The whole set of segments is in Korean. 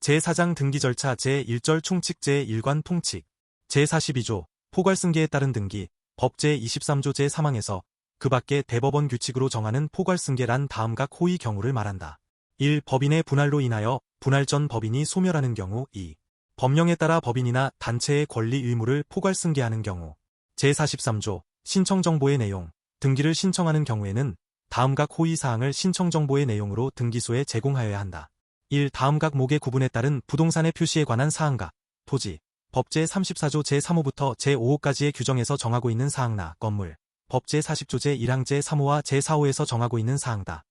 제4장 등기 절차 제1절 총칙 제1관 통칙 제42조 포괄승계에 따른 등기 법 제23조 제3항에서 그 밖에 대법원 규칙으로 정하는 포괄승계란 다음 각 호의 경우를 말한다. 1. 법인의 분할로 인하여 분할 전 법인이 소멸하는 경우. 2. 법령에 따라 법인이나 단체의 권리 의무를 포괄승계하는 경우. 제43조 신청정보의 내용 등기를 신청하는 경우에는 다음 각 호의사항을 신청정보의 내용으로 등기소에 제공하여야 한다. 1. 다음 각 목의 구분에 따른 부동산의 표시에 관한 사항과 토지, 법 제34조 제3호부터 제5호까지의 규정에서 정하고 있는 사항나 건물, 법 제40조 제1항 제3호와 제4호에서 정하고 있는 사항다.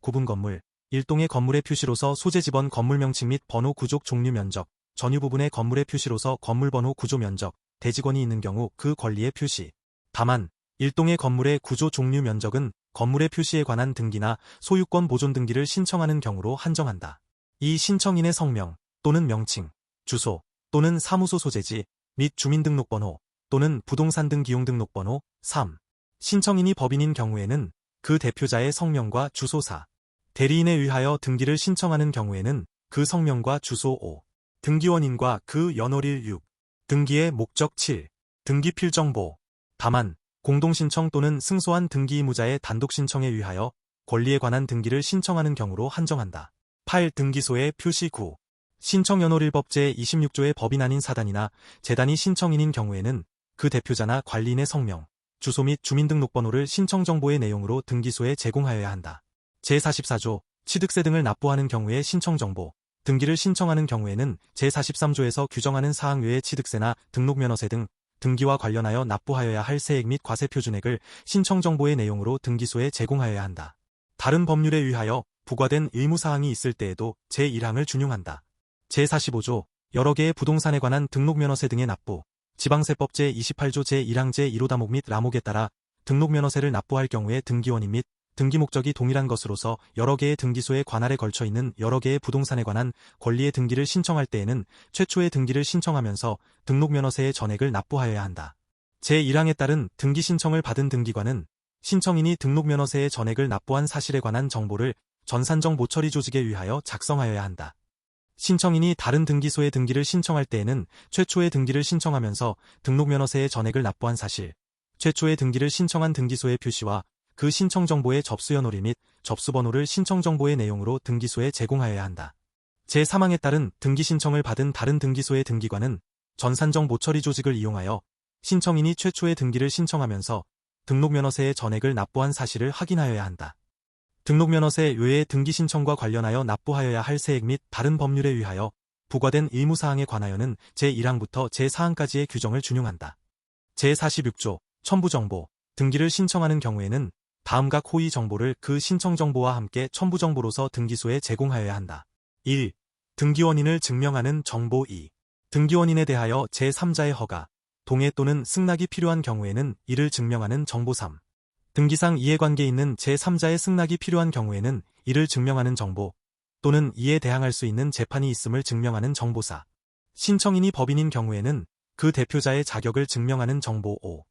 구분 건물, 일동의 건물의 표시로서 소재 지번 건물 명칭 및 번호 구족 종류 면적, 전유 부분의 건물의 표시로서 건물 번호 구조 면적, 대지권이 있는 경우 그 권리의 표시. 다만, 일동의 건물의 구조 종류 면적은 건물의 표시에 관한 등기나 소유권 보존 등기를 신청하는 경우로 한정한다. 이 신청인의 성명 또는 명칭, 주소 또는 사무소 소재지 및 주민등록번호 또는 부동산 등 기용등록번호. 3. 신청인이 법인인 경우에는 그 대표자의 성명과 주소사, 대리인에 의하여 등기를 신청하는 경우에는 그 성명과 주소. 5. 등기원인과 그 연월일. 6. 등기의 목적. 7. 등기 필정보. 다만 공동신청 또는 승소한 등기 의무자의 단독신청에 의하여 권리에 관한 등기를 신청하는 경우로 한정한다. 8. 등기소의 표시. 9. 신청연월일법 제26조의 법인 아닌 사단이나 재단이 신청인인 경우에는 그 대표자나 관리인의 성명, 주소 및 주민등록번호를 신청정보의 내용으로 등기소에 제공하여야 한다. 제44조 취득세 등을 납부하는 경우의 신청정보, 등기를 신청하는 경우에는 제43조에서 규정하는 사항 외의 취득세나 등록면허세 등 등기와 관련하여 납부하여야 할 세액 및 과세표준액을 신청정보의 내용으로 등기소에 제공하여야 한다. 다른 법률에 의하여 부과된 의무사항이 있을 때에도 제1항을 준용한다. 제45조 여러 개의 부동산에 관한 등록면허세 등의 납부, 지방세법 제28조 제1항 제1호 다목 및 라목에 따라 등록면허세를 납부할 경우에 등기원인 및 등기 목적이 동일한 것으로서 여러 개의 등기소의 관할에 걸쳐 있는 여러 개의 부동산에 관한 권리의 등기를 신청할 때에는 최초의 등기를 신청하면서 등록면허세의 전액을 납부하여야 한다. 제1항에 따른 등기 신청을 받은 등기관은 신청인이 등록면허세의 전액을 납부한 사실에 관한 정보를 전산정 모처리 조직에 의하여 작성하여야 한다. 신청인이 다른 등기소의 등기를 신청할 때에는 최초의 등기를 신청하면서 등록면허세의 전액을 납부한 사실, 최초의 등기를 신청한 등기소의 표시와 그 신청정보의 접수연월일 및 접수번호를 신청정보의 내용으로 등기소에 제공하여야 한다. 제3항에 따른 등기 신청을 받은 다른 등기소의 등기관은 전산정 모처리 조직을 이용하여 신청인이 최초의 등기를 신청하면서 등록면허세의 전액을 납부한 사실을 확인하여야 한다. 등록면허세 외의 등기 신청과 관련하여 납부하여야 할 세액 및 다른 법률에 의하여 부과된 의무사항에 관하여는 제1항부터 제4항까지의 규정을 준용한다. 제46조 첨부정보 등기를 신청하는 경우에는 다음 각 호의 정보를 그 신청정보와 함께 첨부정보로서 등기소에 제공하여야 한다. 1. 등기원인을 증명하는 정보. 2. 등기원인에 대하여 제3자의 허가, 동의 또는 승낙이 필요한 경우에는 이를 증명하는 정보. 3. 등기상 이해관계 있는 제3자의 승낙이 필요한 경우에는 이를 증명하는 정보 또는 이에 대항할 수 있는 재판이 있음을 증명하는 정보. 4. 신청인이 법인인 경우에는 그 대표자의 자격을 증명하는 정보. 5.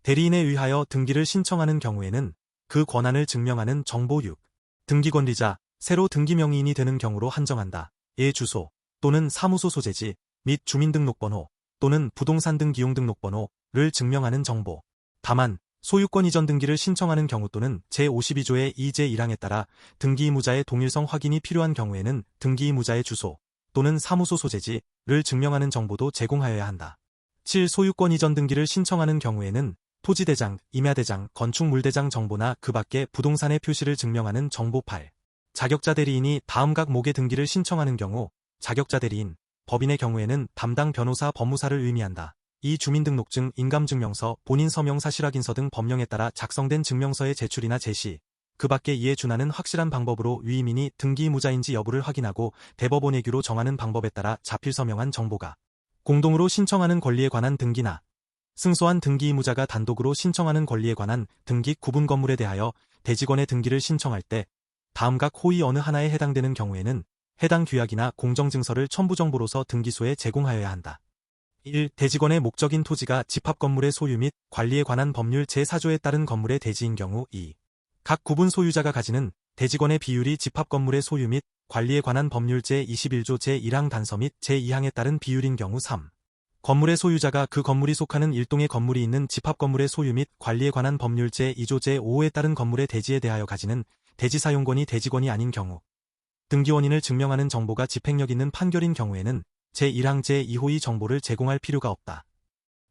대리인에 의하여 등기를 신청하는 경우에는 그 권한을 증명하는 정보. 6. 등기권리자, 새로 등기명의인이 되는 경우로 한정한다. 의 주소 또는 사무소 소재지 및 주민등록번호 또는 부동산 등 기용등록번호를 증명하는 정보. 다만 소유권 이전 등기를 신청하는 경우 또는 제52조의 2제 1항에 따라 등기의무자의 동일성 확인이 필요한 경우에는 등기의무자의 주소 또는 사무소 소재지를 증명하는 정보도 제공하여야 한다. 7. 소유권 이전 등기를 신청하는 경우에는 토지대장, 임야대장, 건축물대장 정보나 그 밖의 부동산의 표시를 증명하는 정보. 8. 자격자 대리인이 다음 각 목의 등기를 신청하는 경우 자격자 대리인, 법인의 경우에는 담당 변호사 법무사를 의미한다. 이 주민등록증, 인감증명서, 본인 서명 사실확인서 등 법령에 따라 작성된 증명서의 제출이나 제시, 그 밖에 이에 준하는 확실한 방법으로 위임인이 등기의무자인지 여부를 확인하고 대법원 예규로 정하는 방법에 따라 자필 서명한 정보가 공동으로 신청하는 권리에 관한 등기나 승소한 등기의무자가 단독으로 신청하는 권리에 관한 등기 구분 건물에 대하여 대지권의 등기를 신청할 때 다음 각 호의 어느 하나에 해당되는 경우에는 해당 규약이나 공정증서를 첨부정보로서 등기소에 제공하여야 한다. 1. 대지권의 목적인 토지가 집합건물의 소유 및 관리에 관한 법률 제4조에 따른 건물의 대지인 경우. 2. 각 구분 소유자가 가지는 대지권의 비율이 집합건물의 소유 및 관리에 관한 법률 제21조 제1항 단서 및 제2항에 따른 비율인 경우 3. 건물의 소유자가 그 건물이 속하는 일동의 건물이 있는 집합건물의 소유 및 관리에 관한 법률 제2조 제5호에 따른 건물의 대지에 대하여 가지는 대지사용권이 대지권이 아닌 경우, 등기원인을 증명하는 정보가 집행력 있는 판결인 경우에는 제1항 제2호의 정보를 제공할 필요가 없다.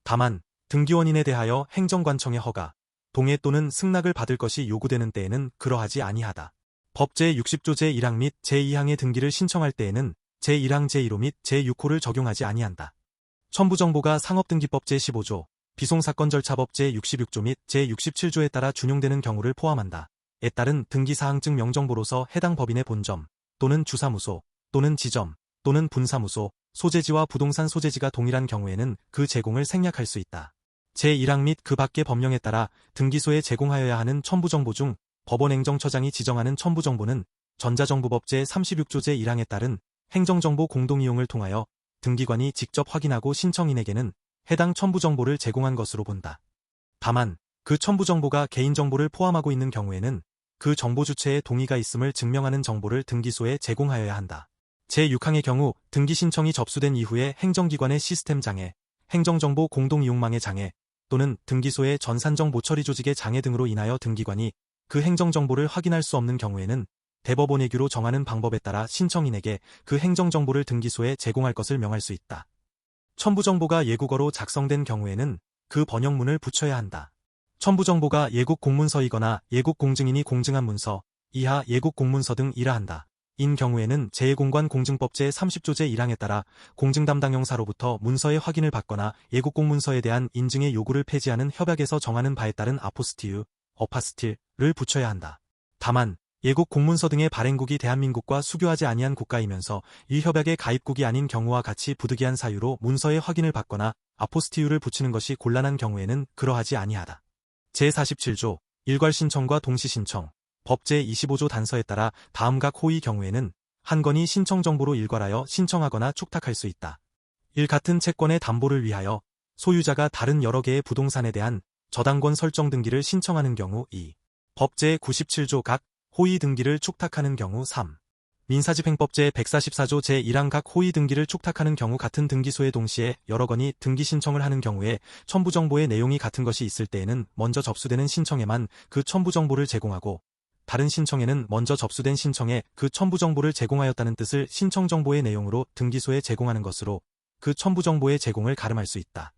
다만 등기원인에 대하여 행정관청의 허가, 동의 또는 승낙을 받을 것이 요구되는 때에는 그러하지 아니하다. 법 제60조 제1항 및 제2항의 등기를 신청할 때에는 제1항 제1호 및 제6호를 적용하지 아니한다. 첨부정보가 상업등기법 제15조, 비송사건절차법 제66조 및 제67조에 따라 준용되는 경우를 포함한다. 에 따른 등기사항증 명정보로서 해당 법인의 본점, 또는 주사무소, 또는 지점, 또는 분사무소, 소재지와 부동산 소재지가 동일한 경우에는 그 제공을 생략할 수 있다. 제1항 및 그 밖의 법령에 따라 등기소에 제공하여야 하는 첨부정보 중 법원행정처장이 지정하는 첨부정보는 전자정보법 제36조 제1항에 따른 행정정보 공동이용을 통하여 등기관이 직접 확인하고 신청인에게는 해당 첨부정보를 제공한 것으로 본다. 다만 그 첨부정보가 개인정보를 포함하고 있는 경우에는 그 정보 주체의 동의가 있음을 증명하는 정보를 등기소에 제공하여야 한다. 제6항의 경우 등기 신청이 접수된 이후에 행정기관의 시스템 장애, 행정정보 공동이용망의 장애 또는 등기소의 전산정 모처리 조직의 장애 등으로 인하여 등기관이 그 행정정보를 확인할 수 없는 경우에는 대법원 예규로 정하는 방법에 따라 신청인에게 그 행정정보를 등기소에 제공할 것을 명할 수 있다. 첨부정보가 예국어로 작성된 경우에는 그 번역문을 붙여야 한다. 첨부정보가 예국공문서이거나 예국공증인이 공증한 문서, 이하 예국공문서 등 이라한다. 인 경우에는 제2공관공증법 제30조 제1항에 따라 공증담당형사로부터 문서의 확인을 받거나 예국공문서에 대한 인증의 요구를 폐지하는 협약에서 정하는 바에 따른 아포스티유, 어파스틸을 붙여야 한다. 다만 예국공문서 등의 발행국이 대한민국과 수교하지 아니한 국가이면서 이 협약의 가입국이 아닌 경우와 같이 부득이한 사유로 문서의 확인을 받거나 아포스티유를 붙이는 것이 곤란한 경우에는 그러하지 아니하다. 제47조 일괄신청과 동시신청 법 제25조 단서에 따라 다음 각 호의 경우에는 한 건이 신청정보로 일괄하여 신청하거나 촉탁할 수 있다. 1. 같은 채권의 담보를 위하여 소유자가 다른 여러 개의 부동산에 대한 저당권 설정 등기를 신청하는 경우 2. 법 제97조 각 호의 등기를 촉탁하는 경우 3. 민사집행법 제144조 제1항 각 호의 등기를 촉탁하는 경우 같은 등기소에 동시에 여러 건이 등기 신청을 하는 경우에 첨부정보의 내용이 같은 것이 있을 때에는 먼저 접수되는 신청에만 그 첨부정보를 제공하고 다른 신청에는 먼저 접수된 신청에 그 첨부정보를 제공하였다는 뜻을 신청정보의 내용으로 등기소에 제공하는 것으로 그 첨부정보의 제공을 가름할 수 있다.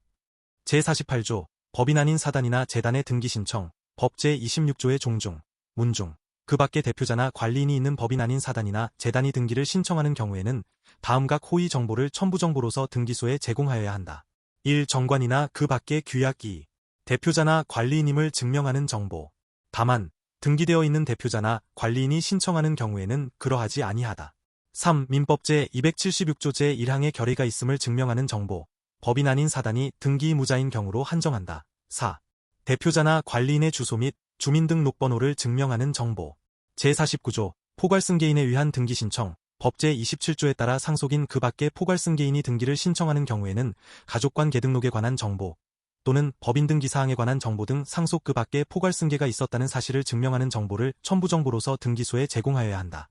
제48조 법인 아닌 사단이나 재단의 등기 신청 법 제26조의 종중, 문중, 그 밖에 대표자나 관리인이 있는 법인 아닌 사단이나 재단이 등기를 신청하는 경우에는 다음 각 호의 정보를 첨부정보로서 등기소에 제공하여야 한다. 1. 정관이나 그 밖의 규약 2. 대표자나 관리인임을 증명하는 정보. 다만 등기되어 있는 대표자나 관리인이 신청하는 경우에는 그러하지 아니하다. 3. 민법 제276조 제1항의 결의가 있음을 증명하는 정보. 법인 아닌 사단이 등기의무자인 경우로 한정한다. 4. 대표자나 관리인의 주소 및 주민등록번호를 증명하는 정보. 제49조 포괄승계인에 의한 등기신청 법 제27조에 따라 상속인 그 밖의 포괄승계인이 등기를 신청하는 경우에는 가족관계 등록에 관한 정보 또는 법인 등기사항에 관한 정보 등 상속 그 밖의 포괄승계가 있었다는 사실을 증명하는 정보를 첨부정보로서 등기소에 제공하여야 한다.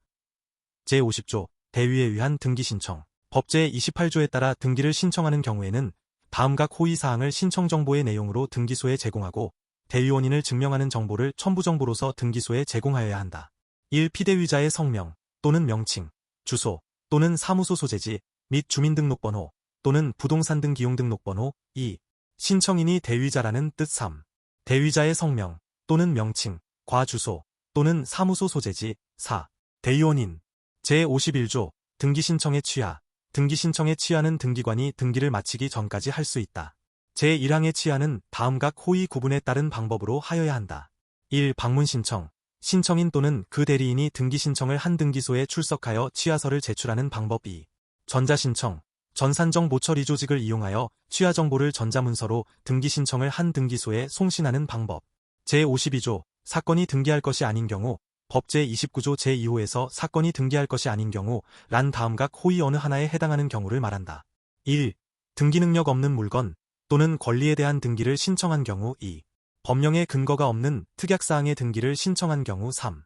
제50조 대위에 의한 등기신청 법 제28조에 따라 등기를 신청하는 경우에는 다음 각 호의사항을 신청정보의 내용으로 등기소에 제공하고 대위원인을 증명하는 정보를 첨부정보로서 등기소에 제공하여야 한다. 1. 피대위자의 성명 또는 명칭, 주소 또는 사무소 소재지 및 주민등록번호 또는 부동산 등 기용등록번호 2. 신청인이 대위자라는 뜻 3. 대위자의 성명 또는 명칭, 과주소 또는 사무소 소재지 4. 대위원인 제51조 등기신청의 취하 등기신청의 취하는 등기관이 등기를 마치기 전까지 할 수 있다. 제1항의 취하는 다음 각 호의 구분에 따른 방법으로 하여야 한다. 1. 방문신청 신청인 또는 그 대리인이 등기신청을 한 등기소에 출석하여 취하서를 제출하는 방법 2. 전자신청 전산정 모처리 조직을 이용하여 취하정보를 전자문서로 등기신청을 한 등기소에 송신하는 방법. 제52조 사건이 등기할 것이 아닌 경우 법 제29조 제2호에서 사건이 등기할 것이 아닌 경우 란 다음 각 호의 어느 하나에 해당하는 경우를 말한다. 1. 등기 능력 없는 물건 또는 권리에 대한 등기를 신청한 경우 2. 법령의 근거가 없는 특약사항의 등기를 신청한 경우 3.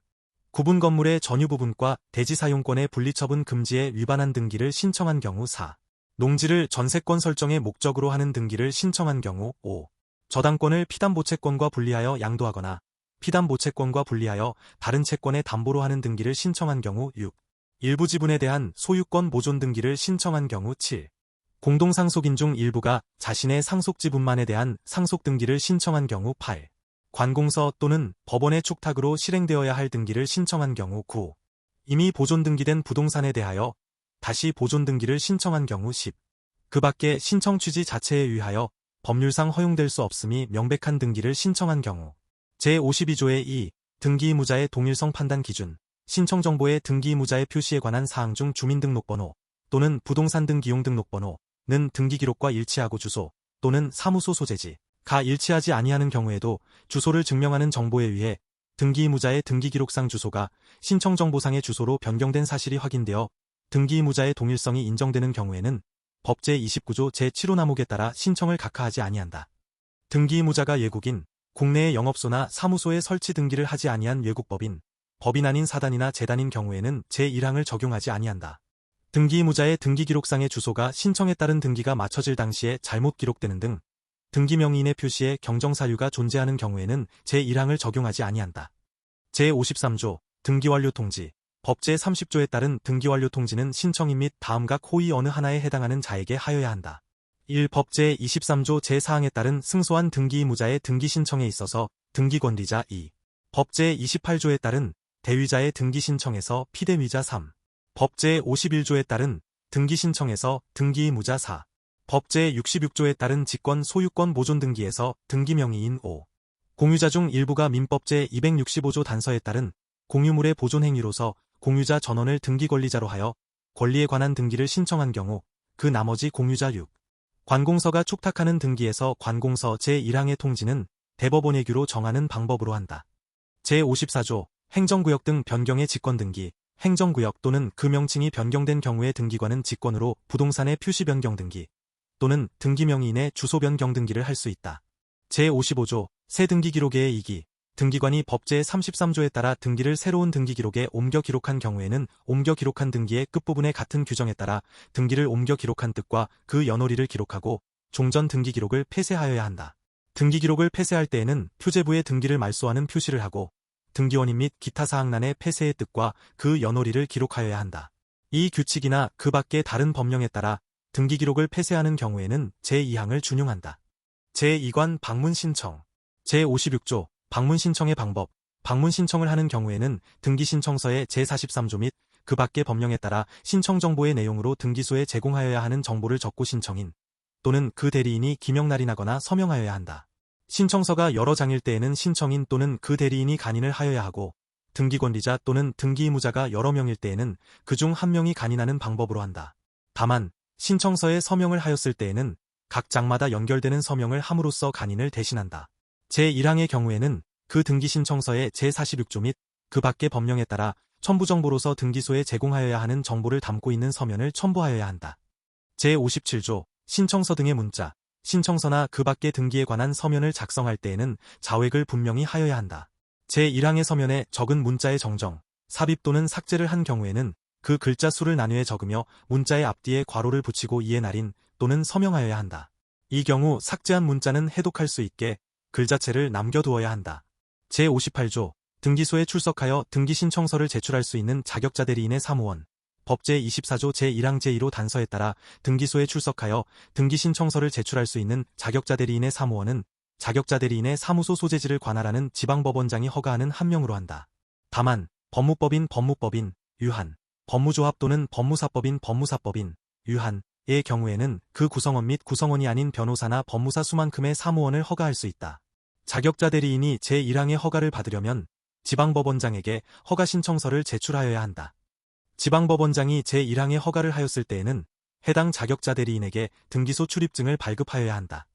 구분 건물의 전유 부분과 대지 사용권의 분리처분 금지에 위반한 등기를 신청한 경우 4. 농지를 전세권 설정의 목적으로 하는 등기를 신청한 경우 5. 저당권을 피담보채권과 분리하여 양도하거나 피담보채권과 분리하여 다른 채권의 담보로 하는 등기를 신청한 경우 6. 일부 지분에 대한 소유권 보존 등기를 신청한 경우 7. 공동상속인 중 일부가 자신의 상속지분만에 대한 상속 등기를 신청한 경우 8. 관공서 또는 법원의 축탁으로 실행되어야 할 등기를 신청한 경우 9. 이미 보존 등기된 부동산에 대하여 다시 보존 등기를 신청한 경우 10. 그 밖에 신청 취지 자체에 의하여 법률상 허용될 수 없음이 명백한 등기를 신청한 경우 제52조의 2. 등기 의무자의 동일성 판단 기준 신청 정보의 등기 의무자의 표시에 관한 사항 중 주민등록번호 또는 부동산 등기용등록번호는 등기 기록과 일치하고 주소 또는 사무소 소재지 가 일치하지 아니하는 경우에도 주소를 증명하는 정보에 의해 등기 의무자의 등기기록상 주소가 신청정보상의 주소로 변경된 사실이 확인되어 등기 의무자의 동일성이 인정되는 경우에는 법 제29조 제7호 따라 신청을 각하하지 아니한다. 등기 의무자가 외국인, 국내의 영업소나 사무소에 설치 등기를 하지 아니한 외국법인, 법인 아닌 사단이나 재단인 경우에는 제1항을 적용하지 아니한다. 등기 의무자의 등기기록상의 주소가 신청에 따른 등기가 맞춰질 당시에 잘못 기록되는 등 등기 명의인의 표시에 경정사유가 존재하는 경우에는 제1항을 적용하지 아니한다. 제53조 등기완료 통지 법 제30조에 따른 등기완료 통지는 신청인 및 다음 각 호의 어느 하나에 해당하는 자에게 하여야 한다. 1. 법 제23조 제4항에 따른 승소한 등기 의무자의 등기 신청에 있어서 등기권리자 2. 법 제28조에 따른 대위자의 등기 신청에서 피대위자 3. 법 제51조에 따른 등기 신청에서 등기 의무자 4. 법 제66조에 따른 직권 소유권 보존 등기에서 등기 명의인 5. 공유자 중 일부가 민법 제265조 단서에 따른 공유물의 보존 행위로서 공유자 전원을 등기 권리자로 하여 권리에 관한 등기를 신청한 경우 그 나머지 공유자 6. 관공서가 축탁하는 등기에서 관공서 제1항의 통지는 대법원 예규로 정하는 방법으로 한다. 제54조 행정구역 등 변경의 직권 등기 행정구역 또는 그 명칭이 변경된 경우의 등기관은 직권으로 부동산의 표시 변경 등기 또는 등기 명의인의 주소 변경 등기를 할 수 있다. 제55조 새 등기 기록의 2기 등기관이 법 제33조에 따라 등기를 새로운 등기 기록에 옮겨 기록한 경우에는 옮겨 기록한 등기의 끝부분의 같은 규정에 따라 등기를 옮겨 기록한 뜻과 그 연호리를 기록하고 종전 등기 기록을 폐쇄하여야 한다. 등기 기록을 폐쇄할 때에는 표제부에 등기를 말소하는 표시를 하고 등기원인 및 기타 사항란의 폐쇄의 뜻과 그 연호리를 기록하여야 한다. 이 규칙이나 그 밖의 다른 법령에 따라 등기 기록을 폐쇄하는 경우에는 제2항을 준용한다. 제2관 방문 신청 제56조 방문 신청의 방법 방문 신청을 하는 경우에는 등기 신청서의 제43조 및 그 밖의 법령에 따라 신청 정보의 내용으로 등기소에 제공하여야 하는 정보를 적고 신청인 또는 그 대리인이 기명 날인하거나 서명하여야 한다. 신청서가 여러 장일 때에는 신청인 또는 그 대리인이 간인을 하여야 하고 등기권리자 또는 등기 의무자가 여러 명일 때에는 그중 한 명이 간인하는 방법으로 한다. 다만 신청서에 서명을 하였을 때에는 각 장마다 연결되는 서명을 함으로써 간인을 대신한다. 제1항의 경우에는 그 등기 신청서의 제46조 및 그 밖의 법령에 따라 첨부 정보로서 등기소에 제공하여야 하는 정보를 담고 있는 서면을 첨부하여야 한다. 제57조 신청서 등의 문자 신청서나 그 밖의 등기에 관한 서면을 작성할 때에는 자획을 분명히 하여야 한다. 제1항의 서면에 적은 문자의 정정, 삽입 또는 삭제를 한 경우에는 그 글자 수를 나누어 적으며 문자의 앞뒤에 괄호를 붙이고 이에 날인 또는 서명하여야 한다. 이 경우 삭제한 문자는 해독할 수 있게 글 자체를 남겨두어야 한다. 제58조 등기소에 출석하여 등기 신청서를 제출할 수 있는 자격자 대리인의 사무원 법 제24조 제1항 제1호 단서에 따라 등기소에 출석하여 등기 신청서를 제출할 수 있는 자격자 대리인의 사무원은 자격자 대리인의 사무소 소재지를 관할하는 지방법원장이 허가하는 한 명으로 한다. 다만 법무법인 유한, 법무조합 또는 법무사법인 유한의 경우에는 그 구성원 및 구성원이 아닌 변호사나 법무사 수만큼의 사무원을 허가할 수 있다. 자격자 대리인이 제1항의 허가를 받으려면 지방법원장에게 허가 신청서를 제출하여야 한다. 지방법원장이 제1항의 허가를 하였을 때에는 해당 자격자 대리인에게 등기소 출입증을 발급하여야 한다.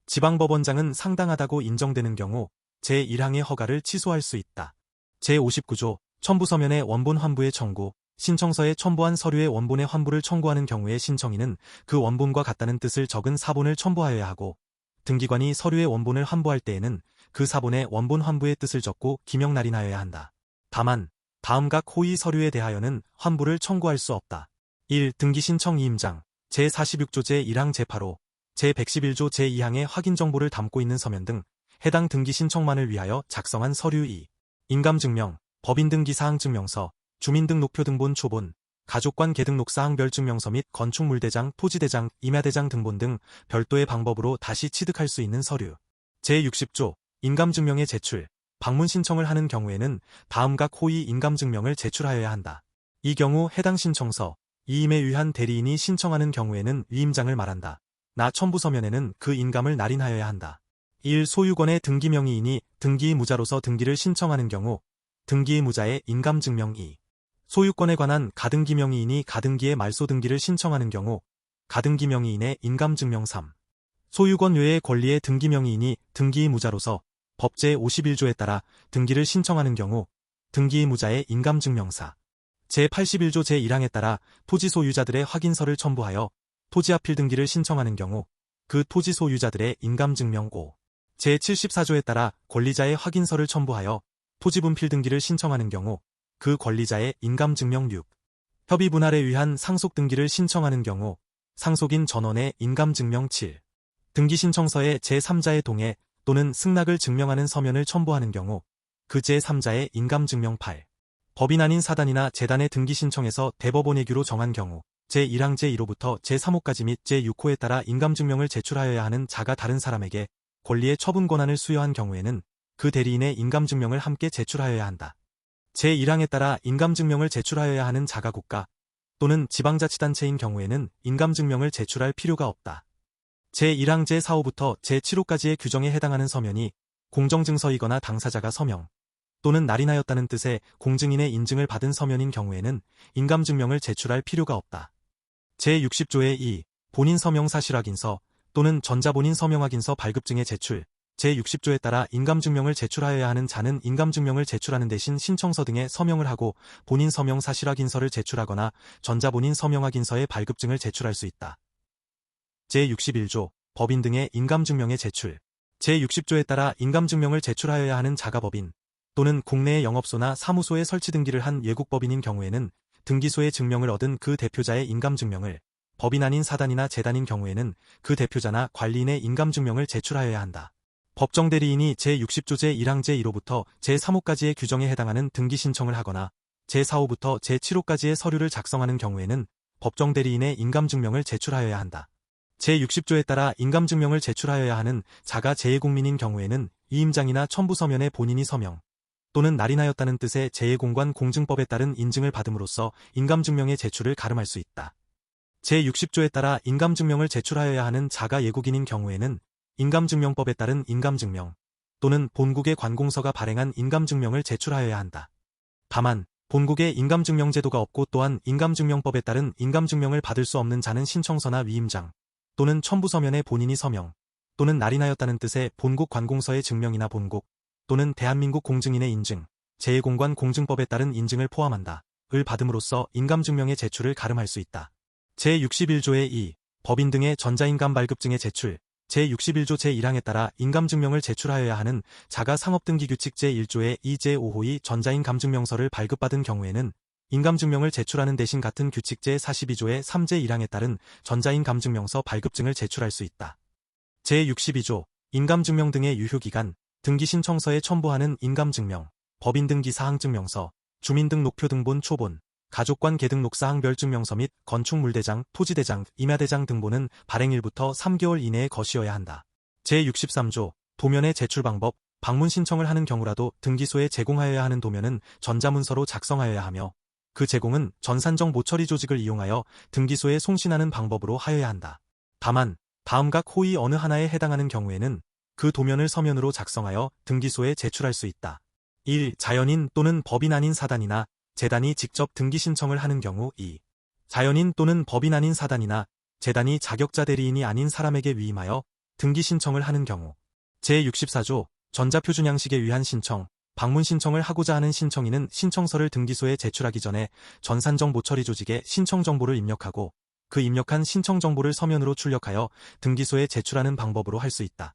지방법원장은 상당하다고 인정되는 경우 제1항의 허가를 취소할 수 있다. 제59조 첨부서면의 원본 환부의 청구 신청서에 첨부한 서류의 원본의 환부를 청구하는 경우에 신청인은 그 원본과 같다는 뜻을 적은 사본을 첨부하여야 하고 등기관이 서류의 원본을 환부할 때에는 그 사본에 원본 환부의 뜻을 적고 기명 날인하여야 한다. 다만 다음 각 호의 서류에 대하여는 환불을 청구할 수 없다. 1. 등기신청 2임장 제46조 제1항 제8호 제111조 제2항의 확인 정보를 담고 있는 서면 등 해당 등기신청만을 위하여 작성한 서류 2. 인감증명, 법인등기사항증명서, 주민등록표등본 초본, 가족관 개등록사항별 증명서 및 건축물대장, 토지대장, 임야대장 등본 등 별도의 방법으로 다시 취득할 수 있는 서류. 제60조 인감증명의 제출, 방문 신청을 하는 경우에는 다음 각 호의 인감증명을 제출하여야 한다. 이 경우 해당 신청서, 이임에 의한 대리인이 신청하는 경우에는 위임장을 말한다. 나 첨부서면에는 그 인감을 날인하여야 한다. 1. 소유권의 등기명의인이 등기의무자로서 등기를 신청하는 경우 등기의무자의 인감증명 2. 소유권에 관한 가등기명의인이 가등기의 말소등기를 신청하는 경우 가등기명의인의 인감증명 3. 소유권 외의 권리의 등기명의인이 등기의무자로서 법 제51조에 따라 등기를 신청하는 경우 등기의무자의 인감증명 4. 제81조 제1항에 따라 토지 소유자들의 확인서를 첨부하여 토지아필 등기를 신청하는 경우 그 토지 소유자들의 인감증명 5. 제74조에 따라 권리자의 확인서를 첨부하여 토지분필 등기를 신청하는 경우 그 권리자의 인감증명 6. 협의 분할에 의한 상속 등기를 신청하는 경우 상속인 전원의 인감증명 7. 등기신청서에 제3자의 동의 또는 승낙을 증명하는 서면을 첨부하는 경우 그 제3자의 인감증명 8. 법인 아닌 사단이나 재단의 등기신청에서 대법원 예규로 정한 경우 제1항 제1호부터 제3호까지 및 제6호에 따라 인감증명을 제출하여야 하는 자가 다른 사람에게 권리의 처분 권한을 수여한 경우에는 그 대리인의 인감증명을 함께 제출하여야 한다. 제1항에 따라 인감증명을 제출하여야 하는 자가 국가 또는 지방자치단체인 경우에는 인감증명을 제출할 필요가 없다. 제1항 제4호부터 제7호까지의 규정에 해당하는 서면이 공정증서이거나 당사자가 서명 또는 날인하였다는 뜻의 공증인의 인증을 받은 서면인 경우에는 인감증명을 제출할 필요가 없다. 제60조의 2. 본인 서명 사실확인서 또는 전자본인 서명확인서 발급증의 제출 제60조에 따라 인감증명을 제출하여야 하는 자는 인감증명을 제출하는 대신 신청서 등에 서명을 하고 본인 서명 사실확인서를 제출하거나 전자본인 서명확인서의 발급증을 제출할 수 있다. 제61조 법인 등의 인감증명의 제출 제60조에 따라 인감증명을 제출하여야 하는 자가 법인 또는 국내의 영업소나 사무소에 설치 등기를 한 외국법인인 경우에는 등기소의 증명을 얻은 그 대표자의 인감증명을 법인 아닌 사단이나 재단인 경우에는 그 대표자나 관리인의 인감증명을 제출하여야 한다. 법정대리인이 제60조 제1항 제1호부터 제3호까지의 규정에 해당하는 등기신청을 하거나 제4호부터 제7호까지의 서류를 작성하는 경우에는 법정대리인의 인감증명을 제출하여야 한다. 제60조에 따라 인감증명을 제출하여야 하는 자가 재외국민인 경우에는 위임장이나 첨부서면에 본인이 서명 또는 날인하였다는 뜻의 재외공관 공증법에 따른 인증을 받음으로써 인감증명의 제출을 가름할 수 있다. 제60조에 따라 인감증명을 제출하여야 하는 자가 외국인인 경우에는 인감증명법에 따른 인감증명 또는 본국의 관공서가 발행한 인감증명을 제출하여야 한다. 다만 본국에 인감증명 제도가 없고 또한 인감증명법에 따른 인감증명을 받을 수 없는 자는 신청서나 위임장 또는 첨부서면에 본인이 서명 또는 날인하였다는 뜻의 본국 관공서의 증명이나 본국 또는 대한민국 공증인의 인증, 재외공관 공증법에 따른 인증을 포함한다. 을 받음으로써 인감증명의 제출을 가름할 수 있다. 제61조의 2. 법인 등의 전자인감 발급증의 제출 제61조 제1항에 따라 인감증명을 제출하여야 하는 자가 상업등기규칙 제1조의 2 제5호의 전자인감증명서를 발급받은 경우에는 인감증명을 제출하는 대신 같은 규칙 제42조의 3 제1항에 따른 전자인감증명서 발급증을 제출할 수 있다. 제62조 인감증명 등의 유효기간 등기신청서에 첨부하는 인감증명, 법인등기사항증명서, 주민등록표 등본 초본, 가족관 개등록사항별 증명서 및 건축물대장, 토지대장, 임야대장 등본은 발행일부터 3개월 이내에 거시어야 한다. 제63조 도면의 제출 방법, 방문 신청을 하는 경우라도 등기소에 제공하여야 하는 도면은 전자문서로 작성하여야 하며 그 제공은 전산정 모처리 조직을 이용하여 등기소에 송신하는 방법으로 하여야 한다. 다만 다음 각 호의 어느 하나에 해당하는 경우에는 그 도면을 서면으로 작성하여 등기소에 제출할 수 있다. 1. 자연인 또는 법인 아닌 사단이나 재단이 직접 등기 신청을 하는 경우 2. 자연인 또는 법인 아닌 사단이나 재단이 자격자 대리인이 아닌 사람에게 위임하여 등기 신청을 하는 경우 제64조 전자표준 양식에 의한 신청, 방문 신청을 하고자 하는 신청인은 신청서를 등기소에 제출하기 전에 전산정 모처리 조직에 신청 정보를 입력하고 그 입력한 신청 정보를 서면으로 출력하여 등기소에 제출하는 방법으로 할 수 있다.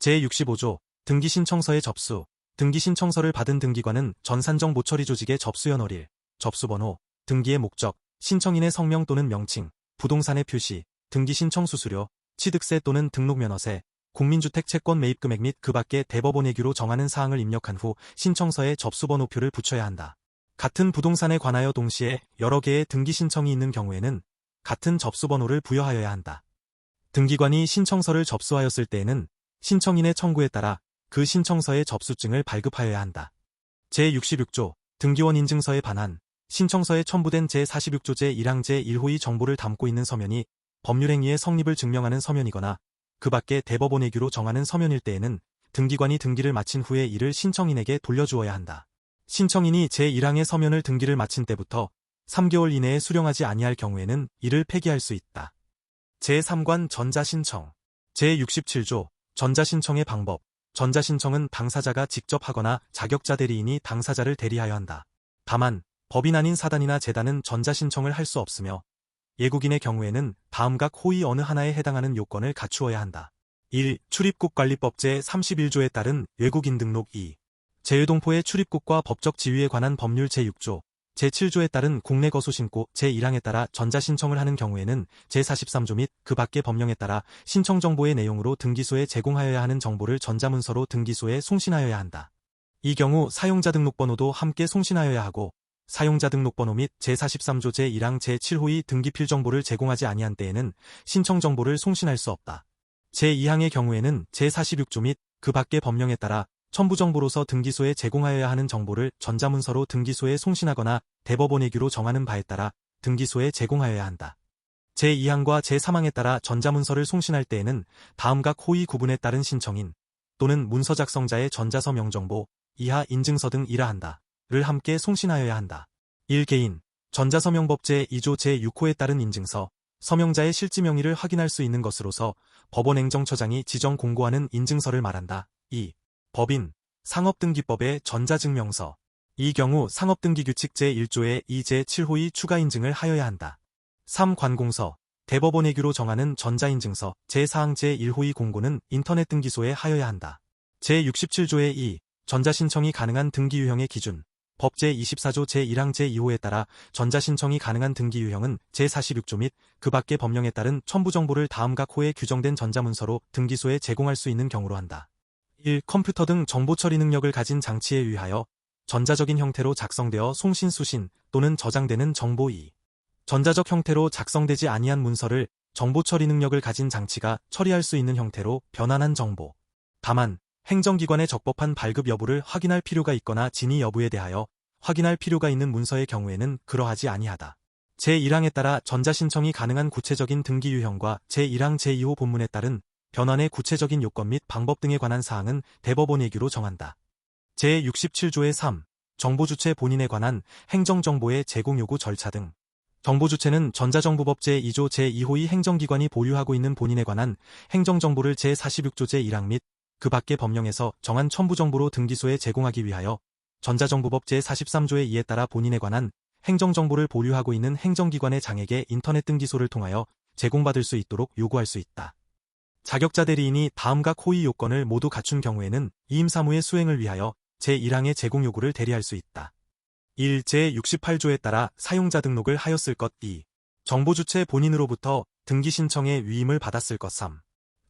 제65조 등기 신청서의 접수, 등기 신청서를 받은 등기관은 전산정 모처리 조직의 접수연월일, 접수번호, 등기의 목적, 신청인의 성명 또는 명칭, 부동산의 표시, 등기 신청 수수료, 취득세 또는 등록면허세, 국민주택 채권 매입 금액 및 그 밖의 대법원 예규로 정하는 사항을 입력한 후 신청서에 접수번호표를 붙여야 한다. 같은 부동산에 관하여 동시에 여러 개의 등기 신청이 있는 경우에는 같은 접수번호를 부여하여야 한다. 등기관이 신청서를 접수하였을 때에는 신청인의 청구에 따라 그 신청서의 접수증을 발급하여야 한다. 제66조 등기원 인증서에 반한 신청서에 첨부된 제46조 제1항 제1호의 정보를 담고 있는 서면이 법률행위의 성립을 증명하는 서면이거나 그 밖의 대법원 예규로 정하는 서면일 때에는 등기관이 등기를 마친 후에 이를 신청인에게 돌려주어야 한다. 신청인이 제1항의 서면을 등기를 마친 때부터 3개월 이내에 수령하지 아니할 경우에는 이를 폐기할 수 있다. 제3관 전자신청 제67조 전자신청의 방법 전자신청은 당사자가 직접 하거나 자격자 대리인이 당사자를 대리하여 한다. 다만 법인 아닌 사단이나 재단은 전자신청을 할 수 없으며 예국인의 경우에는 다음 각 호의 어느 하나에 해당하는 요건을 갖추어야 한다. 1. 출입국관리법 제31조에 따른 외국인 등록 2. 재외동포의 출입국과 법적 지위에 관한 법률 제6조, 제7조에 따른 국내 거소 신고 제1항에 따라 전자신청을 하는 경우에는 제43조 및 그 밖의 법령에 따라 신청 정보의 내용으로 등기소에 제공하여야 하는 정보를 전자문서로 등기소에 송신하여야 한다. 이 경우 사용자 등록번호도 함께 송신하여야 하고 사용자 등록번호 및 제43조 제1항 제7호의 등기필 정보를 제공하지 아니한 때에는 신청 정보를 송신할 수 없다. 제2항의 경우에는 제46조 및 그 밖의 법령에 따라 첨부 정보로서 등기소에 제공하여야 하는 정보를 전자문서로 등기소에 송신하거나 대법원 예규로 정하는 바에 따라 등기소에 제공하여야 한다. 제2항과 제3항에 따라 전자문서를 송신할 때에는 다음 각 호의 구분에 따른 신청인 또는 문서 작성자의 전자서 명정보, 이하 인증서 등 이라한다. 를 함께 송신하여야 한다. 1개인 전자서명법 제2조 제6호에 따른 인증서, 서명자의 실지 명의를 확인할 수 있는 것으로서 법원행정처장이 지정 공고하는 인증서를 말한다. 2. 법인, 상업등기법의 전자증명서. 이 경우 상업등기규칙 제1조의 2 제7호의 추가 인증을 하여야 한다. 3. 관공서, 대법원 예규로 정하는 전자인증서 제4항 제1호의 공고는 인터넷 등기소에 하여야 한다. 제67조의 2. 전자신청이 가능한 등기 유형의 기준. 법 제24조 제1항 제2호에 따라 전자신청이 가능한 등기 유형은 제46조 및 그 밖의 법령에 따른 첨부 정보를 다음 각 호에 규정된 전자문서로 등기소에 제공할 수 있는 경우로 한다. 1. 컴퓨터 등 정보처리 능력을 가진 장치에 의하여 전자적인 형태로 작성되어 송신 수신 또는 저장되는 정보 2. 전자적 형태로 작성되지 아니한 문서를 정보처리 능력을 가진 장치가 처리할 수 있는 형태로 변환한 정보. 다만 행정기관의 적법한 발급 여부를 확인할 필요가 있거나 진위 여부에 대하여 확인할 필요가 있는 문서의 경우에는 그러하지 아니하다. 제1항에 따라 전자신청이 가능한 구체적인 등기 유형과 제1항 제2호 본문에 따른 변환의 구체적인 요건 및 방법 등에 관한 사항은 대법원 예규로 정한다. 제67조의 3. 정보주체 본인에 관한 행정정보의 제공 요구 절차 등. 정보주체는 전자정보법 제2조 제2호의 행정기관이 보유하고 있는 본인에 관한 행정정보를 제46조 제1항 및 그 밖의 법령에서 정한 첨부정보로 등기소에 제공하기 위하여 전자정보법 제43조의 2에 따라 본인에 관한 행정정보를 보유하고 있는 행정기관의 장에게 인터넷 등기소를 통하여 제공받을 수 있도록 요구할 수 있다. 자격자 대리인이 다음 각 호의 요건을 모두 갖춘 경우에는 이임 사무의 수행을 위하여 제1항의 제공 요구를 대리할 수 있다. 1. 제68조에 따라 사용자 등록을 하였을 것 2. 정보주체 본인으로부터 등기 신청에 위임을 받았을 것 3.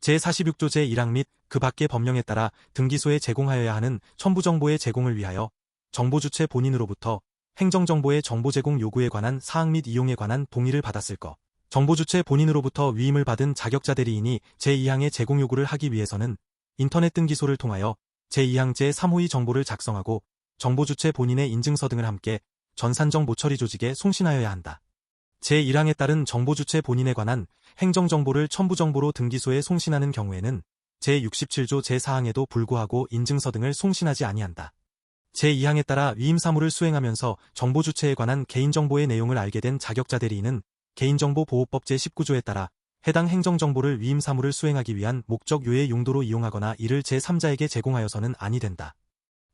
제46조 제1항 및 그 밖의 법령에 따라 등기소에 제공하여야 하는 첨부정보의 제공을 위하여 정보주체 본인으로부터 행정정보의 정보 제공 요구에 관한 사항 및 이용에 관한 동의를 받았을 것. 정보주체 본인으로부터 위임을 받은 자격자 대리인이 제2항의 제공 요구를 하기 위해서는 인터넷 등기소를 통하여 제2항 제3호의 정보를 작성하고 정보주체 본인의 인증서 등을 함께 전산정 모처리 조직에 송신하여야 한다. 제1항에 따른 정보주체 본인에 관한 행정정보를 첨부정보로 등기소에 송신하는 경우에는 제67조 제4항에도 불구하고 인증서 등을 송신하지 아니한다. 제2항에 따라 위임 사무를 수행하면서 정보주체에 관한 개인정보의 내용을 알게 된 자격자 대리인은 개인정보보호법 제19조에 따라 해당 행정정보를 위임 사무를 수행하기 위한 목적 요의 용도로 이용하거나 이를 제3자에게 제공하여서는 아니 된다.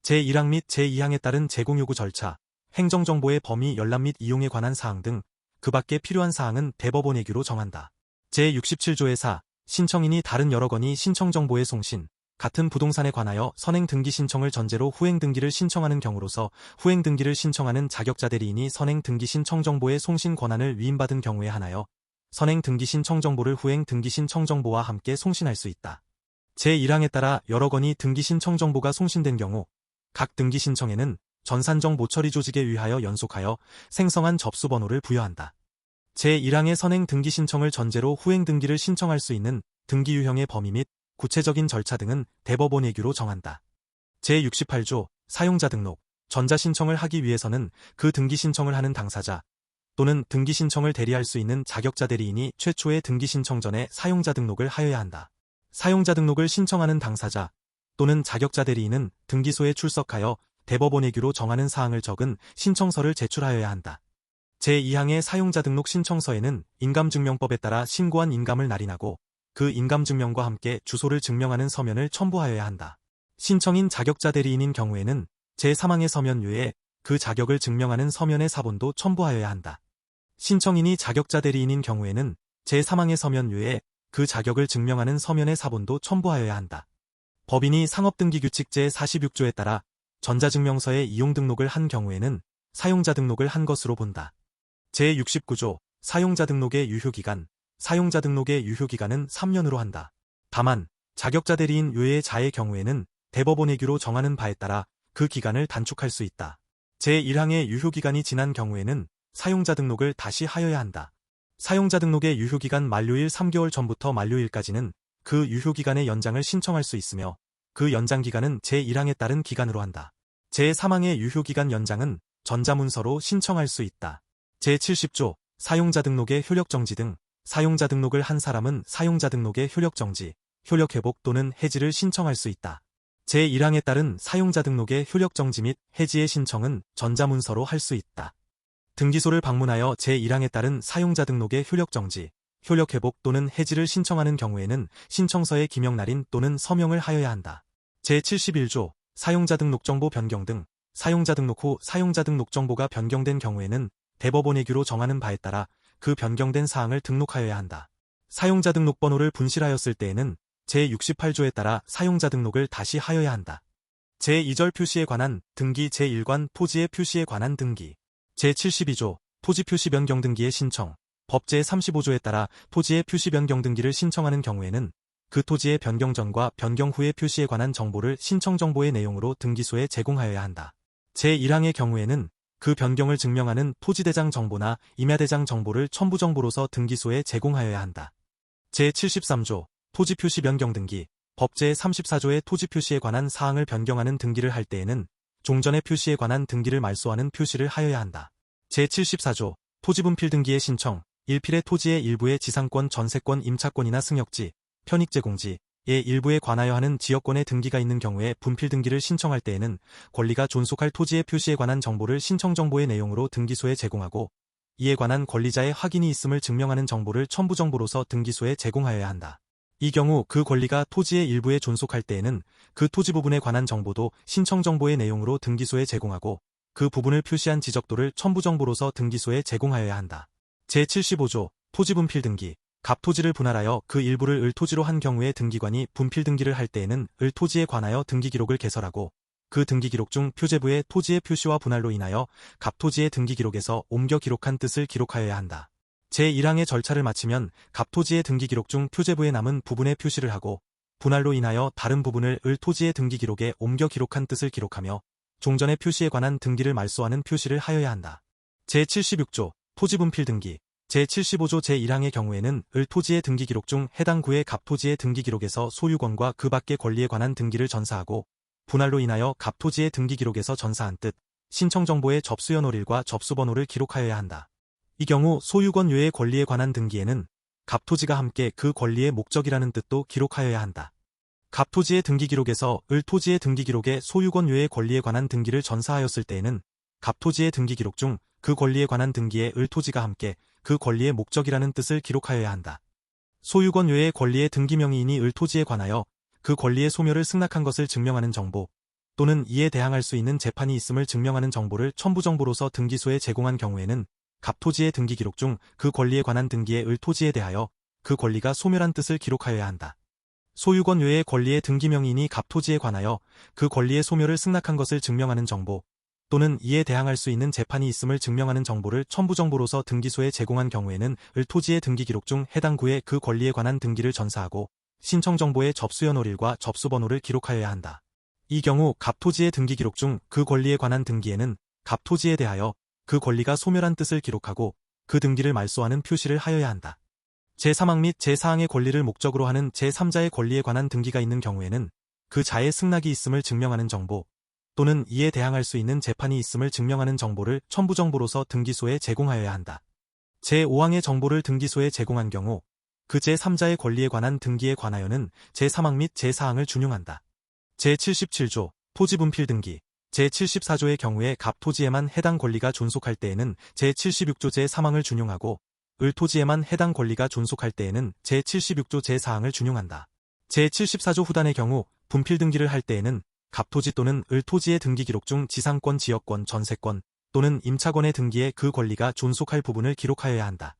제1항 및 제2항에 따른 제공 요구 절차, 행정정보의 범위 열람 및 이용에 관한 사항 등 그 밖에 필요한 사항은 대법원 예규로 정한다. 제67조의 4. 신청인이 다른 여러 건의 신청정보의 송신, 같은 부동산에 관하여 선행 등기 신청을 전제로 후행 등기를 신청하는 경우로서 후행 등기를 신청하는 자격자 대리인이 선행 등기 신청 정보의 송신 권한을 위임받은 경우에 한하여 선행 등기 신청 정보를 후행 등기 신청 정보와 함께 송신할 수 있다. 제1항에 따라 여러 건이 등기 신청 정보가 송신된 경우 각 등기 신청에는 전산정 모처리 조직에 의하여 연속하여 생성한 접수 번호를 부여한다. 제1항의 선행 등기 신청을 전제로 후행 등기를 신청할 수 있는 등기 유형의 범위 및 구체적인 절차 등은 대법원 예규로 정한다. 제68조 사용자 등록 전자신청을 하기 위해서는 그 등기 신청을 하는 당사자 또는 등기 신청을 대리할 수 있는 자격자 대리인이 최초의 등기 신청 전에 사용자 등록을 하여야 한다. 사용자 등록을 신청하는 당사자 또는 자격자 대리인은 등기소에 출석하여 대법원 예규로 정하는 사항을 적은 신청서를 제출하여야 한다. 제2항의 사용자 등록 신청서에는 인감증명법에 따라 신고한 인감을 날인하고 그 인감증명과 함께 주소를 증명하는 서면을 첨부하여야 한다. 신청인 자격자 대리인인 경우에는 제3항의 서면 외에 그 자격을 증명하는 서면의 사본도 첨부하여야 한다. 신청인이 자격자 대리인인 경우에는 제3항의 서면 외에 그 자격을 증명하는 서면의 사본도 첨부하여야 한다. 법인이 상업등기규칙 제46조에 따라 전자증명서에 이용 등록을 한 경우에는 사용자 등록을 한 것으로 본다. 제69조 사용자 등록의 유효기간 사용자 등록의 유효기간은 3년으로 한다. 다만 자격자 대리인 외의 자의 경우에는 대법원 예규로 정하는 바에 따라 그 기간을 단축할 수 있다. 제1항의 유효기간이 지난 경우에는 사용자 등록을 다시 하여야 한다. 사용자 등록의 유효기간 만료일 3개월 전부터 만료일까지는 그 유효기간의 연장을 신청할 수 있으며 그 연장기간은 제1항에 따른 기간으로 한다. 제3항의 유효기간 연장은 전자문서로 신청할 수 있다. 제70조 사용자 등록의 효력정지 등 사용자 등록을 한 사람은 사용자 등록의 효력정지, 효력회복 또는 해지를 신청할 수 있다. 제1항에 따른 사용자 등록의 효력정지 및 해지의 신청은 전자문서로 할 수 있다. 등기소를 방문하여 제1항에 따른 사용자 등록의 효력정지, 효력회복 또는 해지를 신청하는 경우에는 신청서의 기명 날인 또는 서명을 하여야 한다. 제71조 사용자 등록 정보 변경 등 사용자 등록 후 사용자 등록 정보가 변경된 경우에는 대법원 예규로 정하는 바에 따라 그 변경된 사항을 등록하여야 한다. 사용자 등록 번호를 분실하였을 때에는 제68조에 따라 사용자 등록을 다시 하여야 한다. 제2절 표시에 관한 등기 제1관 토지의 표시에 관한 등기 제72조 토지 표시 변경 등기의 신청 법 제35조에 따라 토지의 표시 변경 등기를 신청하는 경우에는 그 토지의 변경 전과 변경 후의 표시에 관한 정보를 신청 정보의 내용으로 등기소에 제공하여야 한다. 제1항의 경우에는 그 변경을 증명하는 토지대장 정보나 임야대장 정보를 첨부 정보로서 등기소에 제공하여야 한다. 제73조 토지 표시 변경 등기 법 제34조의 토지 표시에 관한 사항을 변경하는 등기를 할 때에는 종전의 표시에 관한 등기를 말소하는 표시를 하여야 한다. 제74조 토지 분필 등기의 신청 1필의 토지의 일부의 지상권, 전세권, 임차권이나 승역지, 편익 제공지의 일부에 관하여 하는 지역권의 등기가 있는 경우에 분필 등기를 신청할 때에는 권리가 존속할 토지의 표시에 관한 정보를 신청 정보의 내용으로 등기소에 제공하고 이에 관한 권리자의 확인이 있음을 증명하는 정보를 첨부 정보로서 등기소에 제공하여야 한다. 이 경우 그 권리가 토지의 일부에 존속할 때에는 그 토지 부분에 관한 정보도 신청 정보의 내용으로 등기소에 제공하고 그 부분을 표시한 지적도를 첨부 정보로서 등기소에 제공하여야 한다. 제75조 토지 분필 등기 갑토지를 분할하여 그 일부를 을토지로 한 경우에 등기관이 분필 등기를 할 때에는 을토지에 관하여 등기기록을 개설하고 그 등기기록 중 표제부의 토지의 표시와 분할로 인하여 갑토지의 등기기록에서 옮겨 기록한 뜻을 기록하여야 한다. 제1항의 절차를 마치면 갑토지의 등기기록 중 표제부에 남은 부분의 표시를 하고 분할로 인하여 다른 부분을 을토지의 등기기록에 옮겨 기록한 뜻을 기록하며 종전의 표시에 관한 등기를 말소하는 표시를 하여야 한다. 제76조 토지분필 등기 제75조 제1항의 경우에는 을토지의 등기기록 중 해당 구의 갑토지의 등기기록에서 소유권과 그 밖의 권리에 관한 등기를 전사하고 분할로 인하여 갑토지의 등기기록에서 전사한 뜻, 신청정보의 접수연월일과 접수번호를 기록하여야 한다. 이 경우 소유권 외의 권리에 관한 등기에는 갑토지가 함께 그 권리의 목적이라는 뜻도 기록하여야 한다. 갑토지의 등기기록에서 을토지의 등기기록에 소유권 외의 권리에 관한 등기를 전사하였을 때에는 갑토지의 등기기록 중 그 권리에 관한 등기에 을토지가 함께 그 권리의 목적이라는 뜻을 기록하여야 한다. 소유권 외의 권리의 등기명의인이 을토지에 관하여 그 권리의 소멸을 승낙한 것을 증명하는 정보 또는 이에 대항할 수 있는 재판이 있음을 증명하는 정보를 첨부 정보로서 등기소에 제공한 경우에는 갑토지의 등기기록 중 그 권리에 관한 등기에 을토지에 대하여 그 권리가 소멸한 뜻을 기록하여야 한다. 소유권 외의 권리의 등기 명의인이 갑토지에 관하여 그 권리의 소멸을 승낙한 것을 증명하는 정보 또는 이에 대항할 수 있는 재판이 있음을 증명하는 정보를 첨부정보로서 등기소에 제공한 경우에는 을 토지의 등기기록 중 해당 구의 그 권리에 관한 등기를 전사하고 신청정보의 접수연월일과 접수번호를 기록하여야 한다. 이 경우 갑토지의 등기기록 중 그 권리에 관한 등기에는 갑토지에 대하여 그 권리가 소멸한 뜻을 기록하고 그 등기를 말소하는 표시를 하여야 한다. 제3항 및 제4항의 권리를 목적으로 하는 제3자의 권리에 관한 등기가 있는 경우에는 그 자의 승낙이 있음을 증명하는 정보 또는 이에 대항할 수 있는 재판이 있음을 증명하는 정보를 첨부정보로서 등기소에 제공하여야 한다. 제5항의 정보를 등기소에 제공한 경우 그 제3자의 권리에 관한 등기에 관하여는 제3항 및 제4항을 준용한다. 제77조 토지분필 등기 제74조의 경우에 갑토지에만 해당 권리가 존속할 때에는 제76조 제3항을 준용하고 을 토지에만 해당 권리가 존속할 때에는 제76조 제4항을 준용한다. 제74조 후단의 경우 분필 등기를 할 때에는 갑토지 또는 을 토지의 등기 기록 중 지상권, 지역권, 전세권 또는 임차권의 등기에 그 권리가 존속할 부분을 기록하여야 한다.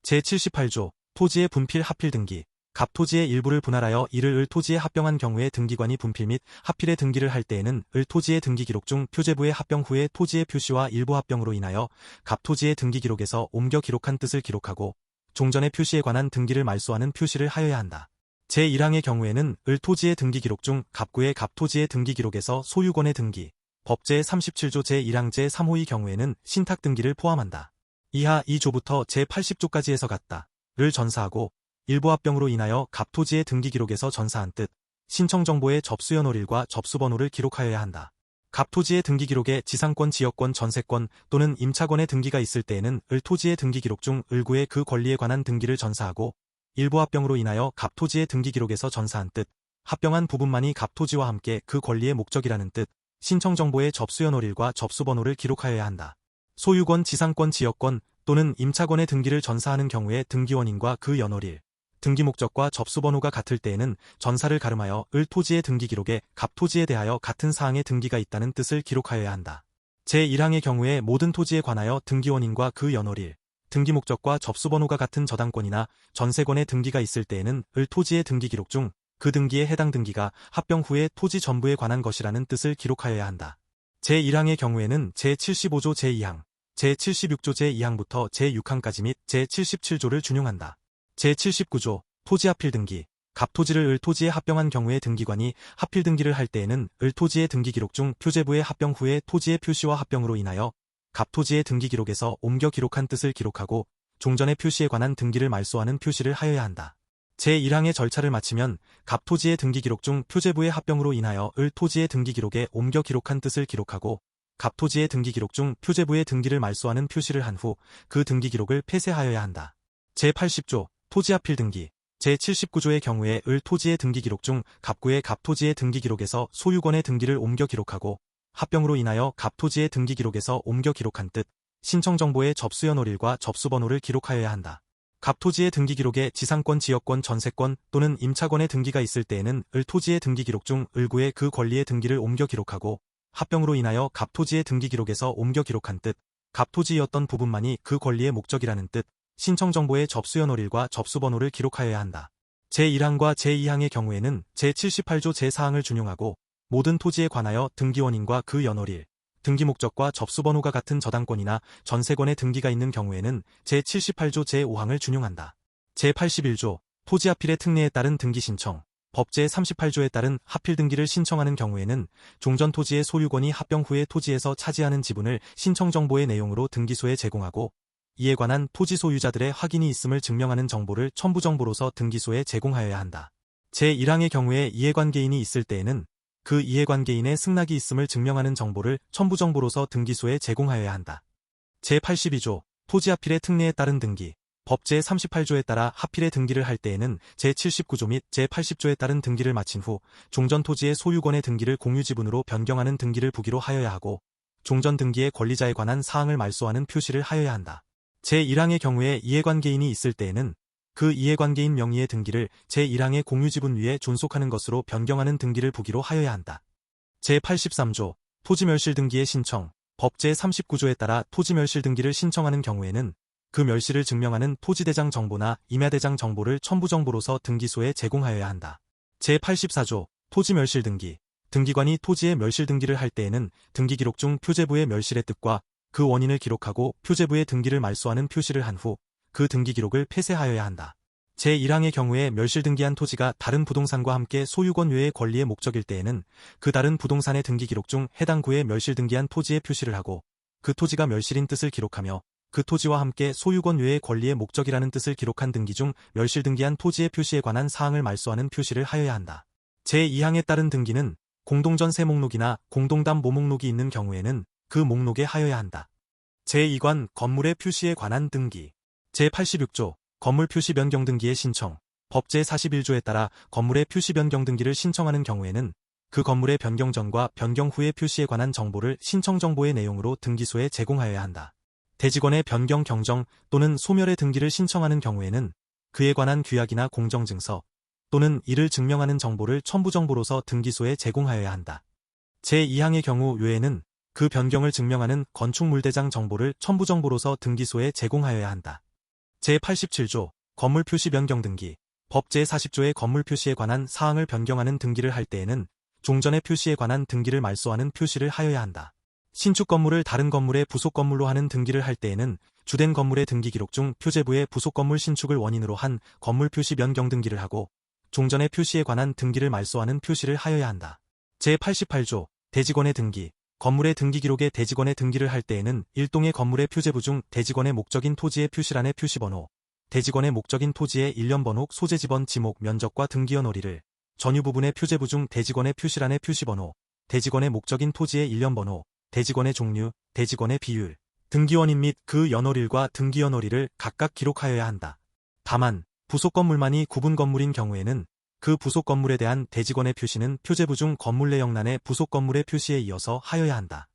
제78조 토지의 분필 합필 등기 갑토지의 일부를 분할하여 이를 을 토지에 합병한 경우에 등기관이 분필 및 합필의 등기를 할 때에는 을 토지의 등기 기록 중 표제부의 합병 후에 토지의 표시와 일부 합병으로 인하여 갑토지의 등기 기록에서 옮겨 기록한 뜻을 기록하고 종전의 표시에 관한 등기를 말소하는 표시를 하여야 한다. 제1항의 경우에는 을 토지의 등기 기록 중 갑구의 갑토지의 등기 기록에서 소유권의 등기, 법제 37조 제1항 제3호의 경우에는 신탁 등기를 포함한다. 이하 2조부터 제80조까지에서 같다를 전사하고 일부 합병으로 인하여 갑토지의 등기 기록에서 전사한 뜻, 신청정보의 접수연월일과 접수번호를 기록하여야 한다. 갑토지의 등기 기록에 지상권, 지역권, 전세권 또는 임차권의 등기가 있을 때에는 을 토지의 등기 기록 중 을구의 그 권리에 관한 등기를 전사하고 일부 합병으로 인하여 갑토지의 등기 기록에서 전사한 뜻, 합병한 부분만이 갑토지와 함께 그 권리의 목적이라는 뜻, 신청정보의 접수연월일과 접수번호를 기록하여야 한다. 소유권, 지상권, 지역권 또는 임차권의 등기를 전사하는 경우에 등기원인과 그 연월일, 등기 목적과 접수번호가 같을 때에는 전사를 가름하여 을 토지의 등기 기록에 갑토지에 대하여 같은 사항의 등기가 있다는 뜻을 기록하여야 한다. 제1항의 경우에 모든 토지에 관하여 등기원인과 그 연월일, 등기 목적과 접수번호가 같은 저당권이나 전세권의 등기가 있을 때에는 을 토지의 등기 기록 중 그 등기에 해당 등기가 합병 후에 토지 전부에 관한 것이라는 뜻을 기록하여야 한다. 제1항의 경우에는 제75조 제2항, 제76조 제2항부터 제6항까지 및 제77조를 준용한다. 제79조 토지 합필 등기 갑토지를 을 토지에 합병한 경우에 등기관이 합필 등기를 할 때에는 을 토지의 등기 기록 중 표제부의 합병 후에 토지의 표시와 합병으로 인하여 갑토지의 등기 기록에서 옮겨 기록한 뜻을 기록하고 종전의 표시에 관한 등기를 말소하는 표시를 하여야 한다. 제1항의 절차를 마치면 갑토지의 등기 기록 중 표제부의 합병으로 인하여 을 토지의 등기 기록에 옮겨 기록한 뜻을 기록하고 갑토지의 등기 기록 중 표제부의 등기를 말소하는 표시를 한 후 그 등기 기록을 폐쇄하여야 한다. 제80조 토지 합필 등기 제79조의 경우에 을 토지의 등기 기록 중 갑구의 갑토지의 등기 기록에서 소유권의 등기를 옮겨 기록하고 합병으로 인하여 갑토지의 등기 기록에서 옮겨 기록한 뜻, 신청정보의 접수연월일과 접수번호를 기록하여야 한다. 갑토지의 등기 기록에 지상권, 지역권, 전세권 또는 임차권의 등기가 있을 때에는 을 토지의 등기 기록 중 을구의 그 권리의 등기를 옮겨 기록하고 합병으로 인하여 갑토지의 등기 기록에서 옮겨 기록한 뜻, 갑토지였던 부분만이 그 권리의 목적이라는 뜻, 신청정보의 접수연월일과 접수번호를 기록하여야 한다. 제1항과 제2항의 경우에는 제78조 제4항을 준용하고 모든 토지에 관하여 등기원인과 그 연월일, 등기 목적과 접수번호가 같은 저당권이나 전세권의 등기가 있는 경우에는 제78조 제5항을 준용한다. 제81조 토지 합필의 특례에 따른 등기 신청 법제 38조에 따른 합필 등기를 신청하는 경우에는 종전 토지의 소유권이 합병 후에 토지에서 차지하는 지분을 신청정보의 내용으로 등기소에 제공하고 이에 관한 토지 소유자들의 확인이 있음을 증명하는 정보를 첨부정보로서 등기소에 제공하여야 한다. 제1항의 경우에 이해관계인이 있을 때에는 그 이해관계인의 승낙이 있음을 증명하는 정보를 첨부정보로서 등기소에 제공하여야 한다. 제82조 토지 합필의 특례에 따른 등기 법 제38조에 따라 합필의 등기를 할 때에는 제79조 및 제80조에 따른 등기를 마친 후 종전 토지의 소유권의 등기를 공유지분으로 변경하는 등기를 부기로 하여야 하고 종전 등기의 권리자에 관한 사항을 말소하는 표시를 하여야 한다. 제1항의 경우에 이해관계인이 있을 때에는 그 이해관계인 명의의 등기를 제1항의 공유지분 위에 존속하는 것으로 변경하는 등기를 부기로 하여야 한다. 제83조 토지멸실 등기의 신청 법 제39조에 따라 토지멸실 등기를 신청하는 경우에는 그 멸실을 증명하는 토지대장 정보나 임야대장 정보를 첨부정보로서 등기소에 제공하여야 한다. 제84조 토지멸실 등기. 등기관이 토지의 멸실 등기를 할 때에는 등기기록 중 표제부의 멸실의 뜻과 그 원인을 기록하고 표제부의 등기를 말소하는 표시를 한 후 그 등기기록을 폐쇄하여야 한다. 제1항의 경우에 멸실 등기한 토지가 다른 부동산과 함께 소유권 외의 권리의 목적일 때에는 그 다른 부동산의 등기기록 중 해당 구에 멸실 등기한 토지에 표시를 하고 그 토지가 멸실인 뜻을 기록하며 그 토지와 함께 소유권 외의 권리의 목적이라는 뜻을 기록한 등기 중 멸실 등기한 토지의 표시에 관한 사항을 말소하는 표시를 하여야 한다. 제2항에 따른 등기는 공동전세 목록이나 공동담 모목록이 있는 경우에는 그 목록에 하여야 한다. 제2관 건물의 표시에 관한 등기. 제86조 건물 표시 변경 등기의 신청. 법 제41조에 따라 건물의 표시 변경 등기를 신청하는 경우에는 그 건물의 변경 전과 변경 후의 표시에 관한 정보를 신청 정보의 내용으로 등기소에 제공하여야 한다. 대지권의 변경 경정 또는 소멸의 등기를 신청하는 경우에는 그에 관한 규약이나 공정증서 또는 이를 증명하는 정보를 첨부정보로서 등기소에 제공하여야 한다. 제2항의 경우 외에는 그 변경을 증명하는 건축물대장 정보를 첨부정보로서 등기소에 제공하여야 한다. 제87조 건물 표시 변경 등기. 법 제40조의 건물 표시에 관한 사항을 변경하는 등기를 할 때에는 종전의 표시에 관한 등기를 말소하는 표시를 하여야 한다. 신축 건물을 다른 건물의 부속 건물로 하는 등기를 할 때에는 주된 건물의 등기 기록 중 표제부의 부속 건물 신축을 원인으로 한 건물 표시 변경 등기를 하고 종전의 표시에 관한 등기를 말소하는 표시를 하여야 한다. 제88조 대지권의 등기. 건물의 등기 기록에 대지권의 등기를 할 때에는 일동의 건물의 표제부 중 대지권의 목적인 토지의 표시란의 표시번호, 대지권의 목적인 토지의 일련번호, 소재지번, 지목, 면적과 등기연월일을, 전유 부분의 표제부 중 대지권의 표시란의 표시번호, 대지권의 목적인 토지의 일련번호, 대지권의 종류, 대지권의 비율, 등기원인 및 그 연월일과 등기연월일을 각각 기록하여야 한다. 다만 부속 건물만이 구분 건물인 경우에는 그 부속 건물에 대한 대지권의 표시는 표제부 중 건물 내역란의 부속 건물의 표시에 이어서 하여야 한다.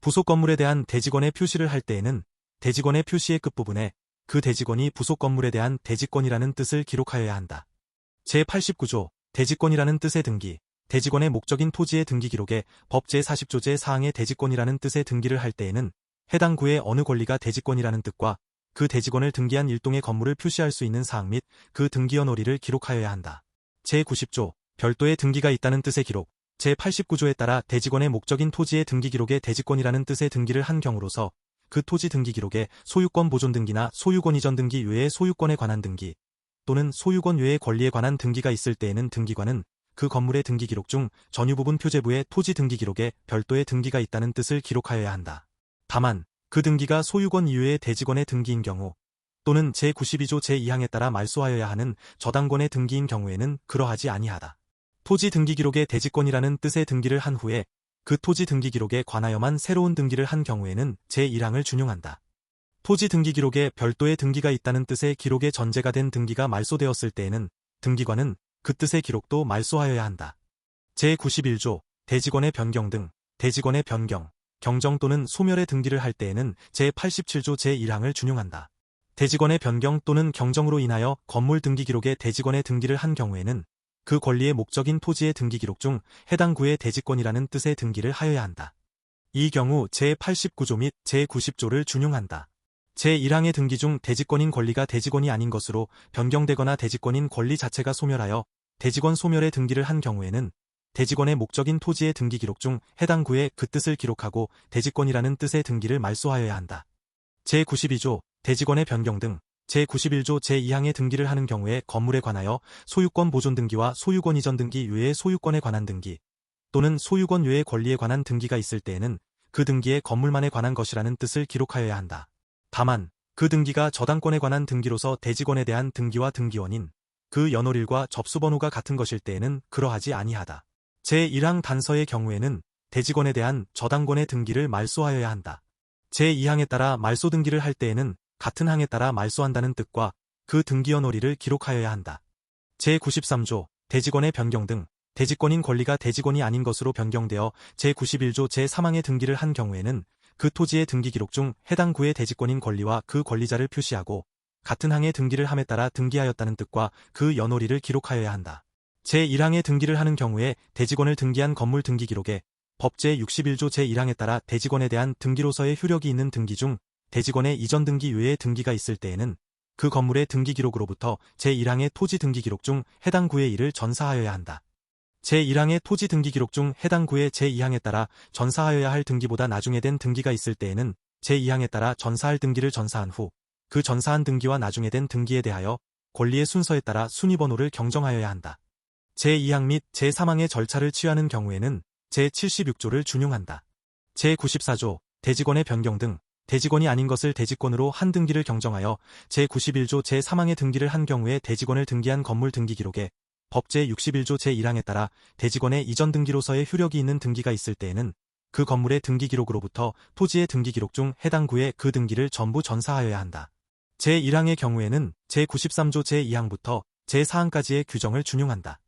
부속 건물에 대한 대지권의 표시를 할 때에는 대지권의 표시의 끝부분에 그 대지권이 부속 건물에 대한 대지권이라는 뜻을 기록하여야 한다. 제89조 대지권이라는 뜻의 등기. 대지권의 목적인 토지의 등기 기록에 법 제40조 제4항의 대지권이라는 뜻의 등기를 할 때에는 해당 구의 어느 권리가 대지권이라는 뜻과 그 대지권을 등기한 일동의 건물을 표시할 수 있는 사항 및 그 등기연월일을 기록하여야 한다. 제90조 별도의 등기가 있다는 뜻의 기록. 제89조에 따라 대지권의 목적인 토지의 등기 기록에 대지권이라는 뜻의 등기를 한 경우로서 그 토지 등기 기록에 소유권 보존 등기나 소유권 이전 등기 외의 소유권에 관한 등기 또는 소유권 외의 권리에 관한 등기가 있을 때에는 등기관은 그 건물의 등기 기록 중 전유 부분 표제부의 토지 등기 기록에 별도의 등기가 있다는 뜻을 기록하여야 한다. 다만 그 등기가 소유권 이외의 대지권의 등기인 경우 또는 제92조 제2항에 따라 말소하여야 하는 저당권의 등기인 경우에는 그러하지 아니하다. 토지 등기 기록에 대지권이라는 뜻의 등기를 한 후에 그 토지 등기 기록에 관하여만 새로운 등기를 한 경우에는 제1항을 준용한다. 토지 등기 기록에 별도의 등기가 있다는 뜻의 기록에 전제가 된 등기가 말소되었을 때에는 등기관은 그 뜻의 기록도 말소하여야 한다. 제91조 대지권의 변경 등. 대지권의 변경, 경정 또는 소멸의 등기를 할 때에는 제87조 제1항을 준용한다. 대지권의 변경 또는 경정으로 인하여 건물 등기 기록에 대지권의 등기를 한 경우에는 그 권리의 목적인 토지의 등기 기록 중 해당 구의 대지권이라는 뜻의 등기를 하여야 한다. 이 경우 제89조 및 제90조를 준용한다. 제1항의 등기 중 대지권인 권리가 대지권이 아닌 것으로 변경되거나 대지권인 권리 자체가 소멸하여 대지권 소멸의 등기를 한 경우에는 대지권의 목적인 토지의 등기 기록 중 해당 구의 그 뜻을 기록하고 대지권이라는 뜻의 등기를 말소하여야 한다. 제92조 대지권의 변경 등. 제91조 제2항의 등기를 하는 경우에 건물에 관하여 소유권 보존 등기와 소유권 이전 등기 외의 소유권에 관한 등기 또는 소유권 외의 권리에 관한 등기가 있을 때에는 그 등기에 건물만에 관한 것이라는 뜻을 기록하여야 한다. 다만 그 등기가 저당권에 관한 등기로서 대지권에 대한 등기와 등기원인, 그 연월일과 접수번호가 같은 것일 때에는 그러하지 아니하다. 제1항 단서의 경우에는 대지권에 대한 저당권의 등기를 말소하여야 한다. 제2항에 따라 말소 등기를 할 때에는 같은 항에 따라 말소한다는 뜻과 그 등기연월일을 기록하여야 한다. 제93조 대지권의 변경 등. 대지권인 권리가 대지권이 아닌 것으로 변경되어 제91조 제3항의 등기를 한 경우에는 그 토지의 등기 기록 중 해당 구의 대지권인 권리와 그 권리자를 표시하고 같은 항의 등기를 함에 따라 등기하였다는 뜻과 그 연월일을 기록하여야 한다. 제1항의 등기를 하는 경우에 대지권을 등기한 건물 등기 기록에 법 제61조 제1항에 따라 대지권에 대한 등기로서의 효력이 있는 등기 중 대지권의 이전 등기 외의 등기가 있을 때에는 그 건물의 등기 기록으로부터 제1항의 토지 등기 기록 중 해당 구의 일을 전사하여야 한다. 제1항의 토지 등기 기록 중 해당 구의 제2항에 따라 전사하여야 할 등기보다 나중에 된 등기가 있을 때에는 제2항에 따라 전사할 등기를 전사한 후 그 전사한 등기와 나중에 된 등기에 대하여 권리의 순서에 따라 순위번호를 경정하여야 한다. 제2항 및 제3항의 절차를 취하는 경우에는 제76조를 준용한다. 제94조 대지권의 변경 등 대지권이 아닌 것을 대지권으로 한 등기를 경정하여 제91조 제3항의 등기를 한 경우에 대지권을 등기한 건물 등기 기록에 법 제61조 제1항에 따라 대지권의 이전 등기로서의 효력이 있는 등기가 있을 때에는 그 건물의 등기 기록으로부터 토지의 등기 기록 중 해당 구의 그 등기를 전부 전사하여야 한다. 제1항의 경우에는 제93조 제2항부터 제4항까지의 규정을 준용한다.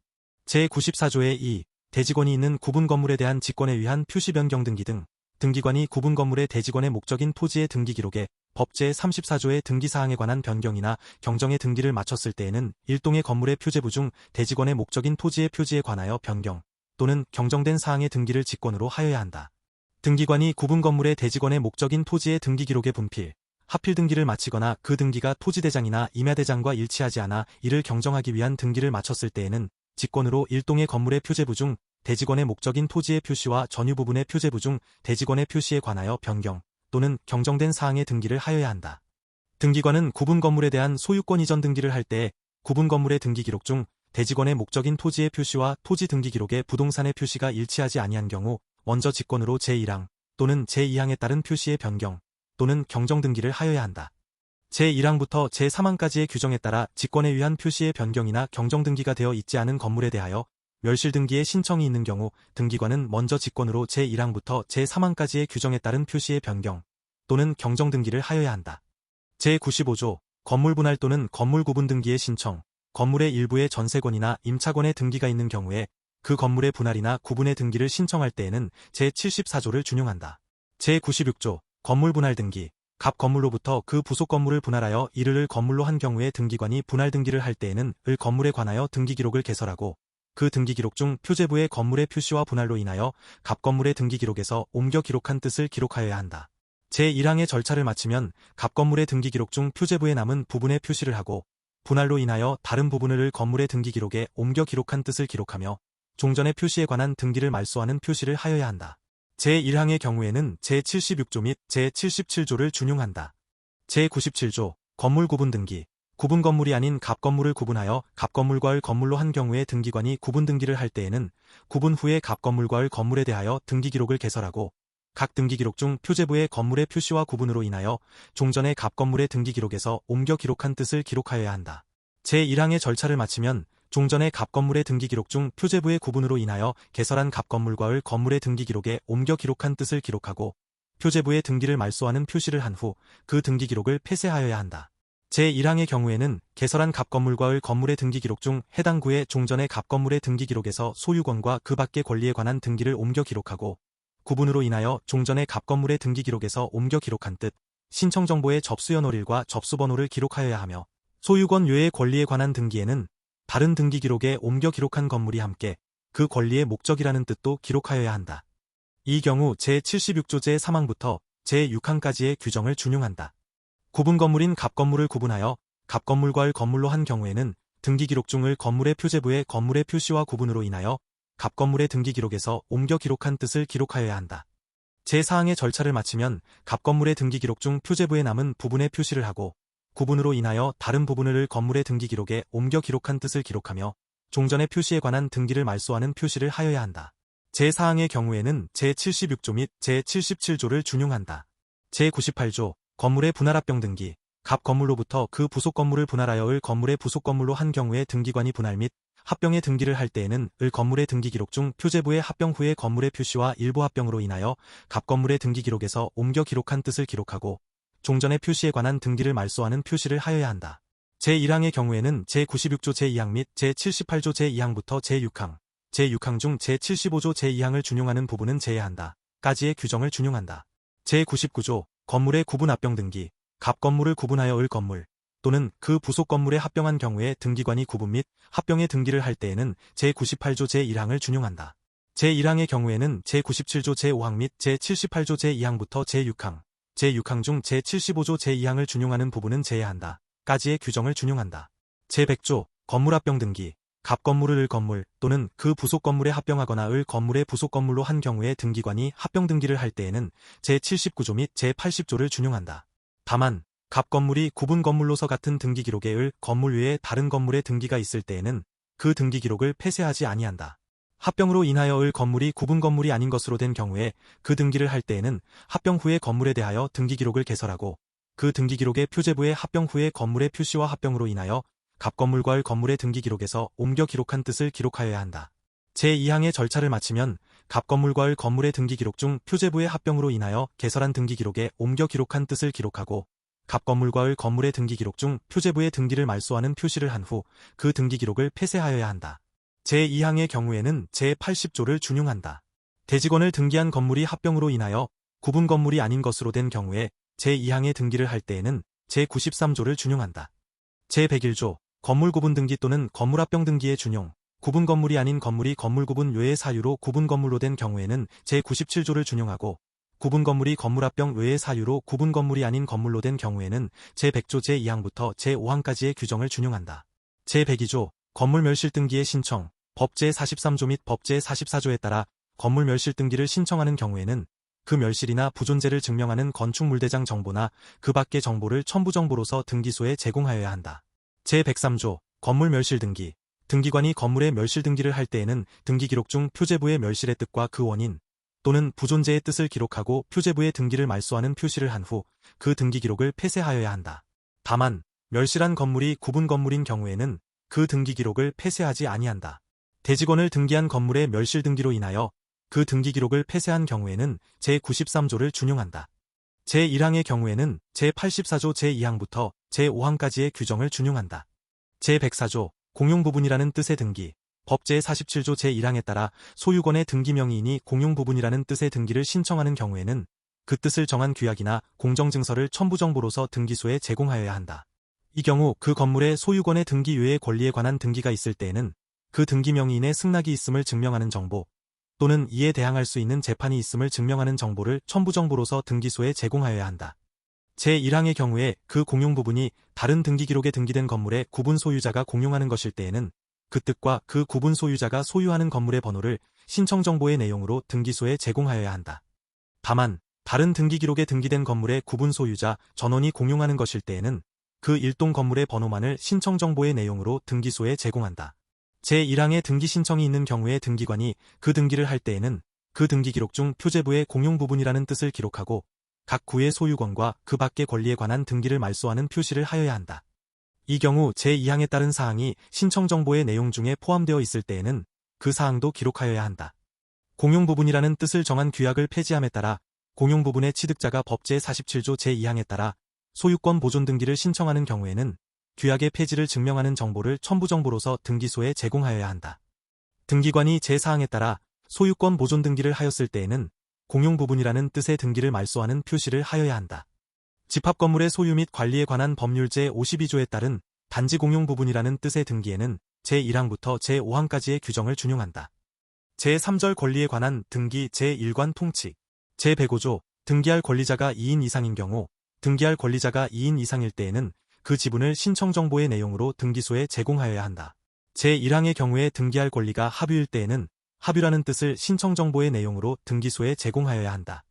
제94조의 2. 대지권이 있는 구분 건물에 대한 직권에 의한 표시 변경 등기 등 등기관이 구분 건물의 대지권의 목적인 토지의 등기 기록에 법 제34조의 등기사항에 관한 변경이나 경정의 등기를 마쳤을 때에는 일동의 건물의 표제부 중 대지권의 목적인 토지의 표지에 관하여 변경 또는 경정된 사항의 등기를 직권으로 하여야 한다. 등기관이 구분 건물의 대지권의 목적인 토지의 등기 기록의 분필, 하필 등기를 마치거나 그 등기가 토지대장이나 임야대장과 일치하지 않아 이를 경정하기 위한 등기를 마쳤을 때에는 직권으로 일동의 건물의 표제부 중 대지권의 목적인 토지의 표시와 전유 부분의 표제부 중 대지권의 표시에 관하여 변경 또는 경정된 사항의 등기를 하여야 한다. 등기관은 구분 건물에 대한 소유권 이전 등기를 할 때 구분 건물의 등기 기록 중 대지권의 목적인 토지의 표시와 토지 등기 기록의 부동산의 표시가 일치하지 아니한 경우 먼저 직권으로 제1항 또는 제2항에 따른 표시의 변경 또는 경정 등기를 하여야 한다. 제1항부터 제3항까지의 규정에 따라 직권에 의한 표시의 변경이나 경정 등기가 되어 있지 않은 건물에 대하여 멸실 등기의 신청이 있는 경우 등기관은 먼저 직권으로 제1항부터 제3항까지의 규정에 따른 표시의 변경 또는 경정 등기를 하여야 한다. 제95조 건물 분할 또는 건물 구분 등기의 신청, 건물의 일부의 전세권이나 임차권의 등기가 있는 경우에 그 건물의 분할이나 구분의 등기를 신청할 때에는 제74조를 준용한다. 제96조 건물 분할 등기, 갑 건물로부터 그 부속 건물을 분할하여 이를 을 건물로 한 경우에 등기관이 분할 등기를 할 때에는 을 건물에 관하여 등기 기록을 개설하고 그 등기 기록 중 표제부의 건물의 표시와 분할로 인하여 갑 건물의 등기 기록에서 옮겨 기록한 뜻을 기록하여야 한다. 제1항의 절차를 마치면 갑 건물의 등기 기록 중 표제부에 남은 부분의 표시를 하고 분할로 인하여 다른 부분을 을 건물의 등기 기록에 옮겨 기록한 뜻을 기록하며 종전의 표시에 관한 등기를 말소하는 표시를 하여야 한다. 제1항의 경우에는 제76조 및 제77조를 준용한다. 제97조 건물 구분 등기, 구분 건물이 아닌 갑 건물을 구분하여 갑 건물과 을 건물로 한 경우에 등기관이 구분 등기를 할 때에는 구분 후에 갑 건물과 을 건물에 대하여 등기 기록을 개설하고 각 등기 기록 중 표제부의 건물의 표시와 구분으로 인하여 종전의 갑 건물의 등기 기록에서 옮겨 기록한 뜻을 기록하여야 한다. 제1항의 절차를 마치면 종전의 갑 건물의 등기 기록 중 표제부의 구분으로 인하여 개설한 갑 건물과 을 건물의 등기 기록에 옮겨 기록한 뜻을 기록하고 표제부의 등기를 말소하는 표시를 한 후 그 등기 기록을 폐쇄하여야 한다. 제1항의 경우에는 개설한 갑 건물과 을 건물의 등기 기록 중 해당 구의 종전의 갑 건물의 등기 기록에서 소유권과 그 밖의 권리에 관한 등기를 옮겨 기록하고 구분으로 인하여 종전의 갑 건물의 등기 기록에서 옮겨 기록한 뜻, 신청 정보의 접수 연월일과 접수 번호를 기록하여야 하며 소유권 외의 권리에 관한 등기에는 다른 등기 기록에 옮겨 기록한 건물이 함께 그 권리의 목적이라는 뜻도 기록하여야 한다. 이 경우 제76조 제3항부터 제6항까지의 규정을 준용한다. 구분 건물인 갑 건물을 구분하여 갑 건물과 을 건물로 한 경우에는 등기 기록 중 을 건물의 표제부의 건물의 표시와 구분으로 인하여 갑 건물의 등기 기록에서 옮겨 기록한 뜻을 기록하여야 한다. 제4항의 절차를 마치면 갑 건물의 등기 기록 중 표제부에 남은 부분의 표시를 하고 구분으로 인하여 다른 부분을 을 건물의 등기 기록에 옮겨 기록한 뜻을 기록하며 종전의 표시에 관한 등기를 말소하는 표시를 하여야 한다. 제4항의 경우에는 제76조 및 제77조를 준용한다. 제98조 건물의 분할 합병 등기, 갑 건물로부터 그 부속 건물을 분할하여 을 건물의 부속 건물로 한 경우에 등기관이 분할 및 합병의 등기를 할 때에는 을 건물의 등기 기록 중 표제부의 합병 후의 건물의 표시와 일부 합병으로 인하여 갑 건물의 등기 기록에서 옮겨 기록한 뜻을 기록하고 종전의 표시에 관한 등기를 말소하는 표시를 하여야 한다. 제1항의 경우에는 제96조 제2항 및 제78조 제2항부터 제6항, 제6항 중 제75조 제2항을 준용하는 부분은 제외한다. 까지의 규정을 준용한다. 제99조 건물의 구분 합병 등기, 갑 건물을 구분하여 을 건물 또는 그 부속 건물에 합병한 경우에 등기관이 구분 및 합병의 등기를 할 때에는 제98조 제1항을 준용한다. 제1항의 경우에는 제97조 제5항 및 제78조 제2항부터 제6항, 제6항 중 제75조 제2항을 준용하는 부분은 제외한다. 까지의 규정을 준용한다. 제100조 건물 합병 등기, 갑 건물을 을 건물 또는 그 부속 건물에 합병하거나 을 건물의 부속 건물로 한 경우에 등기관이 합병 등기를 할 때에는 제79조 및 제80조를 준용한다. 다만 갑 건물이 구분 건물로서 같은 등기 기록에 을 건물 외에 다른 건물의 등기가 있을 때에는 그 등기 기록을 폐쇄하지 아니한다. 합병으로 인하여 을 건물이 구분 건물이 아닌 것으로 된 경우에 그 등기를 할 때에는 합병 후의 건물에 대하여 등기 기록을 개설하고 그 등기 기록의 표제부에 합병 후의 건물의 표시와 합병으로 인하여 갑 건물과 을 건물의 등기 기록에서 옮겨 기록한 뜻을 기록하여야 한다. 제2항의 절차를 마치면 갑 건물과 을 건물의 등기 기록 중 표제부의 합병으로 인하여 개설한 등기 기록에 옮겨 기록한 뜻을 기록하고 갑 건물과 을 건물의 등기 기록 중 표제부의 등기를 말소하는 표시를 한 후 그 등기 기록을 폐쇄하여야 한다. 제2항의 경우에는 제80조를 준용한다. 대직원을 등기한 건물이 합병으로 인하여 구분 건물이 아닌 것으로 된 경우에 제2항의 등기를 할 때에는 제93조를 준용한다. 제101조 건물 구분 등기 또는 건물 합병 등기의 준용 구분 건물이 아닌 건물이 건물 구분 외의 사유로 구분 건물로 된 경우에는 제97조를 준용하고 구분 건물이 건물 합병 외의 사유로 구분 건물이 아닌 건물로 된 경우에는 제100조 제2항부터 제5항까지의 규정을 준용한다. 제102조 건물 멸실 등기의 신청 법 제43조 및 법 제44조에 따라 건물 멸실 등기를 신청하는 경우에는 그 멸실이나 부존재를 증명하는 건축물대장 정보나 그 밖의 정보를 첨부 정보로서 등기소에 제공하여야 한다. 제103조 건물 멸실 등기 등기관이 건물의 멸실 등기를 할 때에는 등기 기록 중 표제부의 멸실의 뜻과 그 원인 또는 부존재의 뜻을 기록하고 표제부의 등기를 말소하는 표시를 한 후 그 등기 기록을 폐쇄하여야 한다. 다만 멸실한 건물이 구분 건물인 경우에는 그 등기 기록을 폐쇄하지 아니한다. 대직원을 등기한 건물의 멸실 등기로 인하여 그 등기 기록을 폐쇄한 경우에는 제93조를 준용한다. 제1항의 경우에는 제84조 제2항부터 제5항까지의 규정을 준용한다. 제104조 공용부분이라는 뜻의 등기 법 제47조 제1항에 따라 소유권의 등기 명의인이 공용부분이라는 뜻의 등기를 신청하는 경우에는 그 뜻을 정한 규약이나 공정증서를 첨부 정보로서 등기소에 제공하여야 한다. 이 경우 그 건물의 소유권의 등기 외의 권리에 관한 등기가 있을 때에는 그 등기 명의인의 승낙이 있음을 증명하는 정보 또는 이에 대항할 수 있는 재판이 있음을 증명하는 정보를 첨부 정보로서 등기소에 제공하여야 한다. 제1항의 경우에 그 공용 부분이 다른 등기 기록에 등기된 건물의 구분 소유자가 공용하는 것일 때에는 그 뜻과 그 구분 소유자가 소유하는 건물의 번호를 신청 정보의 내용으로 등기소에 제공하여야 한다. 다만 다른 등기 기록에 등기된 건물의 구분 소유자 전원이 공용하는 것일 때에는 그 일동 건물의 번호만을 신청 정보의 내용으로 등기소에 제공한다. 제1항의 등기 신청이 있는 경우에 등기관이 그 등기를 할 때에는 그 등기 기록 중 표제부의 공용 부분이라는 뜻을 기록하고 각 구의 소유권과 그 밖의 권리에 관한 등기를 말소하는 표시를 하여야 한다. 이 경우 제2항에 따른 사항이 신청 정보의 내용 중에 포함되어 있을 때에는 그 사항도 기록하여야 한다. 공용 부분이라는 뜻을 정한 규약을 폐지함에 따라 공용 부분의 취득자가 법 제47조 제2항에 따라 소유권 보존 등기를 신청하는 경우에는 규약의 폐지를 증명하는 정보를 첨부 정보로서 등기소에 제공하여야 한다. 등기관이 제4항에 따라 소유권 보존 등기를 하였을 때에는 공용 부분이라는 뜻의 등기를 말소하는 표시를 하여야 한다. 집합 건물의 소유 및 관리에 관한 법률 제52조에 따른 단지 공용 부분이라는 뜻의 등기에는 제1항부터 제5항까지의 규정을 준용한다. 제3절 권리에 관한 등기 제1관 통칙 제105조 등기할 권리자가 2인 이상인 경우 등기할 권리자가 2인 이상일 때에는 그 지분을 신청 정보의 내용으로 등기소에 제공하여야 한다. 제1항의 경우에 등기할 권리가 합유일 때에는 합유라는 뜻을 신청 정보의 내용으로 등기소에 제공하여야 한다.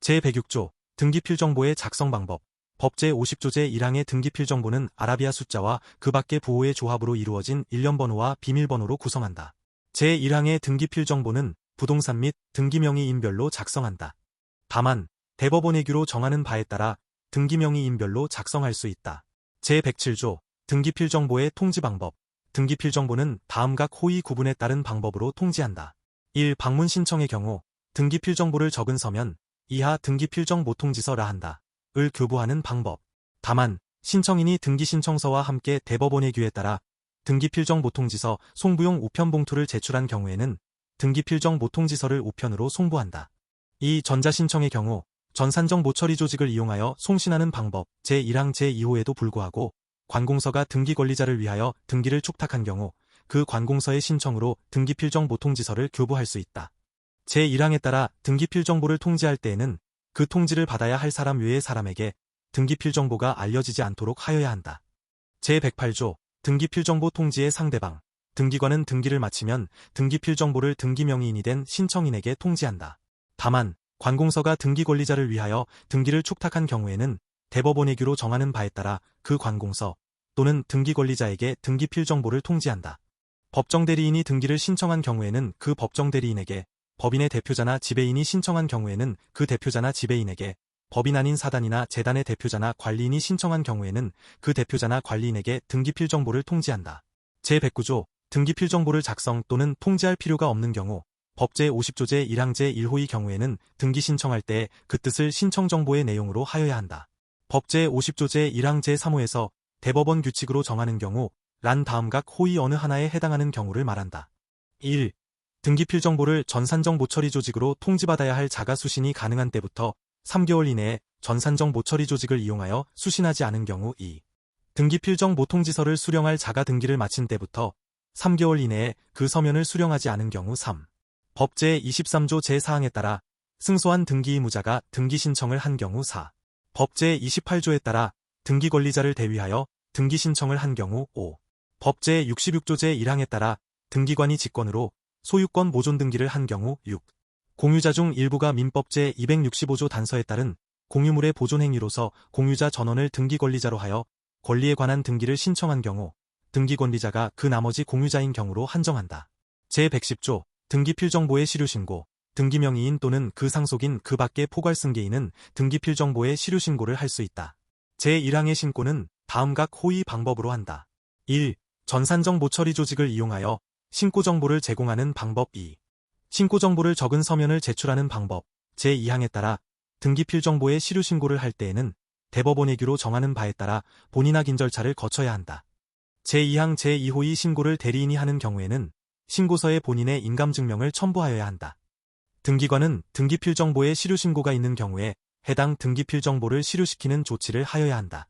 제106조 등기필 정보의 작성 방법 법 제50조 제1항의 등기필 정보는 아라비아 숫자와 그 밖의 부호의 조합으로 이루어진 일련번호와 비밀번호로 구성한다. 제1항의 등기필 정보는 부동산 및 등기명의인별로 작성한다. 다만 대법원의규로 정하는 바에 따라 등기명의인별로 작성할 수 있다. 제107조 등기필 정보의 통지 방법 등기필 정보는 다음 각 호의 구분에 따른 방법으로 통지한다. 1. 방문 신청의 경우 등기필 정보를 적은 서면 이하 등기필정 모통지서라 한다. 을 교부하는 방법 다만 신청인이 등기신청서와 함께 대법원의규에 따라 등기필정 모통지서 송부용 우편 봉투를 제출한 경우에는 등기필정 모통지서를 우편으로 송부한다. 2. 전자신청의 경우 전산정 모처리 조직을 이용하여 송신하는 방법 제1항 제2호에도 불구하고 관공서가 등기 권리자를 위하여 등기를 축탁한 경우 그 관공서의 신청으로 등기필정 모통지서를 교부할 수 있다. 제1항에 따라 등기필 정보를 통지할 때에는 그 통지를 받아야 할 사람 외의 사람에게 등기필 정보가 알려지지 않도록 하여야 한다. 제108조 등기필 정보 통지의 상대방 등기관은 등기를 마치면 등기필 정보를 등기명의인이 된 신청인에게 통지한다. 다만 관공서가 등기 권리자를 위하여 등기를 축탁한 경우에는 대법원의 규로 정하는 바에 따라 그 관공서 또는 등기 권리자에게 등기필 정보를 통지한다. 법정대리인이 등기를 신청한 경우에는 그 법정대리인에게, 법인의 대표자나 지배인이 신청한 경우에는 그 대표자나 지배인에게, 법인 아닌 사단이나 재단의 대표자나 관리인이 신청한 경우에는 그 대표자나 관리인에게 등기필 정보를 통지한다. 제109조 등기필 정보를 작성 또는 통지할 필요가 없는 경우 법 제50조 제1항 제1호의 경우에는 등기 신청할 때 그 뜻을 신청 정보의 내용으로 하여야 한다. 법 제50조 제1항 제3호에서 대법원 규칙으로 정하는 경우 란 다음 각 호의 어느 하나에 해당하는 경우를 말한다. 1. 등기필 정보를 전산정 모처리 조직으로 통지받아야 할 자가 수신이 가능한 때부터 3개월 이내에 전산정 모처리 조직을 이용하여 수신하지 않은 경우 2. 등기필정 모통지서를 수령할 자가 등기를 마친 때부터 3개월 이내에 그 서면을 수령하지 않은 경우 3. 법 제23조 제4항에 따라 승소한 등기 의무자가 등기 신청을 한 경우 4. 법 제28조에 따라 등기 권리자를 대위하여 등기 신청을 한 경우 5. 법 제66조 제1항에 따라 등기관이 직권으로 소유권 모존 등기를 한 경우 6. 공유자 중 일부가 민법 제265조 단서에 따른 공유물의 보존 행위로서 공유자 전원을 등기 권리자로 하여 권리에 관한 등기를 신청한 경우 등기 권리자가 그 나머지 공유자인 경우로 한정한다. 제110조 등기필 정보의 시류 신고 등기명의인 또는 그 상속인 그 밖의 포괄승계인은 등기필 정보의 시류 신고를 할 수 있다. 제1항의 신고는 다음 각 호의 방법으로 한다. 1. 전산정 모처리 조직을 이용하여 신고 정보를 제공하는 방법 2. 신고 정보를 적은 서면을 제출하는 방법 제2항에 따라 등기필 정보의 시류 신고를 할 때에는 대법원의 규로 정하는 바에 따라 본인 확인 절차를 거쳐야 한다. 제2항 제2호의 신고를 대리인이 하는 경우에는 신고서에 본인의 인감증명을 첨부하여야 한다. 등기관은 등기필 정보의 시류 신고가 있는 경우에 해당 등기필 정보를 시류시키는 조치를 하여야 한다.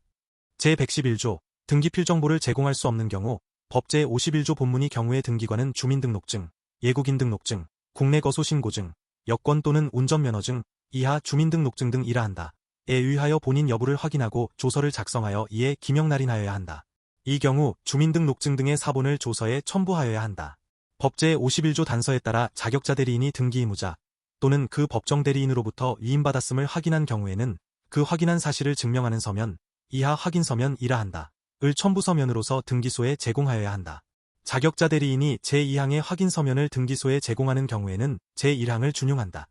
제111조 등기필 정보를 제공할 수 없는 경우 법 제51조 본문의 경우에 등기관은 주민등록증, 예국인 등록증, 국내 거소 신고증, 여권 또는 운전면허증, 이하 주민등록증 등 이라한다. 에 의하여 본인 여부를 확인하고 조서를 작성하여 이에 기명날인하여야 한다. 이 경우 주민등록증 등의 사본을 조서에 첨부하여야 한다. 법 제51조 단서에 따라 자격자 대리인이 등기 의무자 또는 그 법정 대리인으로부터 위임받았음을 확인한 경우에는 그 확인한 사실을 증명하는 서면, 이하 확인서면 이라한다. 을 첨부서면으로서 등기소에 제공하여야 한다. 자격자 대리인이 제2항의 확인서면을 등기소에 제공하는 경우에는 제1항을 준용한다.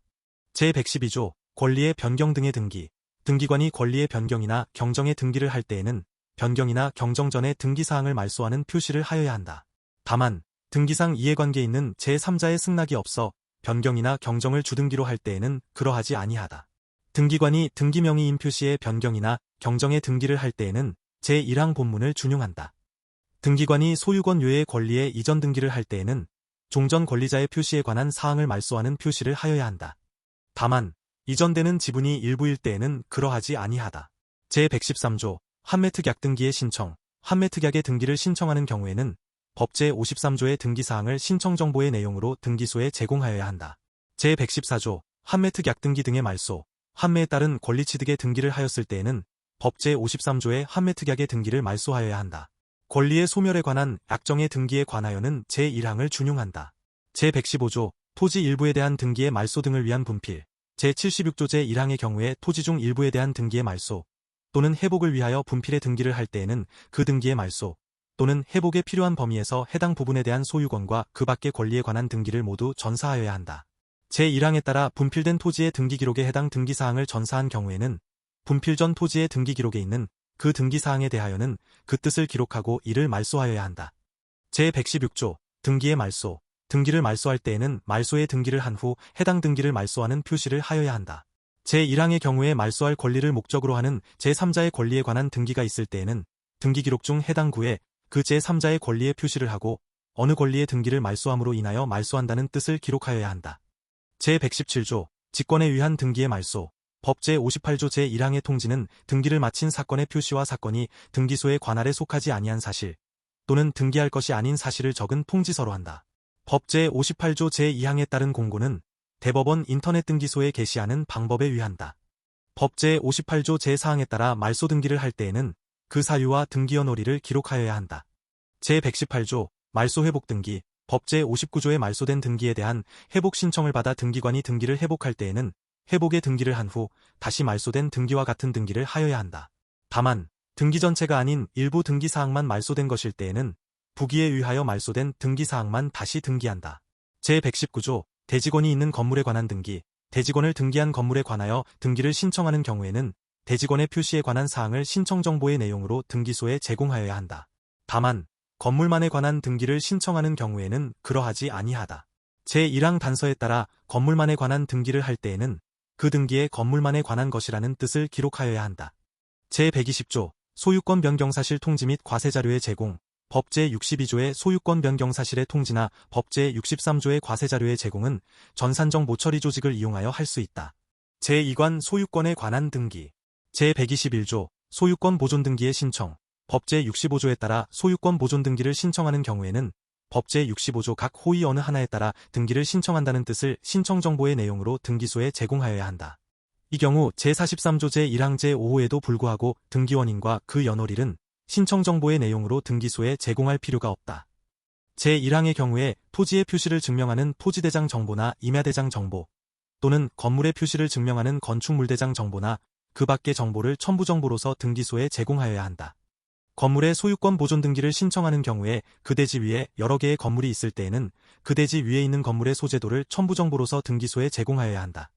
제112조 권리의 변경 등의 등기 등기관이 권리의 변경이나 경정의 등기를 할 때에는 변경이나 경정 전에 등기사항을 말소하는 표시를 하여야 한다. 다만 등기상 이해관계 있는 제3자의 승낙이 없어 변경이나 경정을 주등기로 할 때에는 그러하지 아니하다. 등기관이 등기명의인 표시의 변경이나 경정의 등기를 할 때에는 제1항 본문을 준용한다. 등기관이 소유권 외의 권리의 이전 등기를 할 때에는 종전 권리자의 표시에 관한 사항을 말소하는 표시를 하여야 한다. 다만 이전되는 지분이 일부일 때에는 그러하지 아니하다. 제113조 환매특약 등기의 신청, 환매특약의 등기를 신청하는 경우에는 법 제53조의 등기사항을 신청정보의 내용으로 등기소에 제공하여야 한다. 제114조 환매특약 등기 등의 말소, 환매에 따른 권리취득의 등기를 하였을 때에는 법 제53조의 환매특약의 등기를 말소하여야 한다. 권리의 소멸에 관한 약정의 등기에 관하여는 제1항을 준용한다. 제115조 토지 일부에 대한 등기의 말소 등을 위한 분필, 제76조 제1항의 경우에 토지 중 일부에 대한 등기의 말소 또는 회복을 위하여 분필의 등기를 할 때에는 그 등기의 말소 또는 회복에 필요한 범위에서 해당 부분에 대한 소유권과 그 밖의 권리에 관한 등기를 모두 전사하여야 한다. 제1항에 따라 분필된 토지의 등기 기록에 해당 등기사항을 전사한 경우에는 분필 전 토지의 등기 기록에 있는 그 등기사항에 대하여는 그 뜻을 기록하고 이를 말소하여야 한다. 제116조 등기의 말소 등기를 말소할 때에는 말소의 등기를 한 후 해당 등기를 말소하는 표시를 하여야 한다. 제1항의 경우에 말소할 권리를 목적으로 하는 제3자의 권리에 관한 등기가 있을 때에는 등기 기록 중 해당 구에 그 제3자의 권리에 표시를 하고 어느 권리의 등기를 말소함으로 인하여 말소한다는 뜻을 기록하여야 한다. 제117조 직권에 의한 등기의 말소 법 제58조 제1항의 통지는 등기를 마친 사건의 표시와 사건이 등기소의 관할에 속하지 아니한 사실 또는 등기할 것이 아닌 사실을 적은 통지서로 한다. 법 제58조 제2항에 따른 공고는 대법원 인터넷 등기소에 게시하는 방법에 의한다. 법 제58조 제4항에 따라 말소 등기를 할 때에는 그 사유와 등기연월일을 기록하여야 한다. 제118조 말소 회복 등기, 법 제59조에 말소된 등기에 대한 회복 신청을 받아 등기관이 등기를 회복할 때에는 회복의 등기를 한 후 다시 말소된 등기와 같은 등기를 하여야 한다. 다만 등기 전체가 아닌 일부 등기 사항만 말소된 것일 때에는 부기에 의하여 말소된 등기 사항만 다시 등기한다. 제119조 대직원이 있는 건물에 관한 등기, 대직원을 등기한 건물에 관하여 등기를 신청하는 경우에는 대직원의 표시에 관한 사항을 신청정보의 내용으로 등기소에 제공하여야 한다. 다만 건물만에 관한 등기를 신청하는 경우에는 그러하지 아니하다. 제1항 단서에 따라 건물만에 관한 등기를 할 때에는 그 등기에 건물만에 관한 것이라는 뜻을 기록하여야 한다. 제120조 소유권 변경 사실 통지 및 과세 자료의 제공, 법 제62조의 소유권 변경 사실의 통지나 법 제63조의 과세 자료의 제공은 전산정 모처리 조직을 이용하여 할 수 있다. 제2관 소유권에 관한 등기, 제121조 소유권 보존 등기의 신청, 법 제65조에 따라 소유권 보존 등기를 신청하는 경우에는 법 제65조 각 호의 어느 하나에 따라 등기를 신청한다는 뜻을 신청정보의 내용으로 등기소에 제공하여야 한다. 이 경우 제43조 제1항 제5호에도 불구하고 등기원인과 그 연월일은 신청정보의 내용으로 등기소에 제공할 필요가 없다. 제1항의 경우에 토지의 표시를 증명하는 토지대장 정보나 임야대장 정보 또는 건물의 표시를 증명하는 건축물대장 정보나 그 밖의 정보를 첨부정보로서 등기소에 제공하여야 한다. 건물의 소유권 보존 등기를 신청하는 경우에 그 대지 위에 여러 개의 건물이 있을 때에는 그 대지 위에 있는 건물의 소재도를 첨부정보로서 등기소에 제공하여야 한다.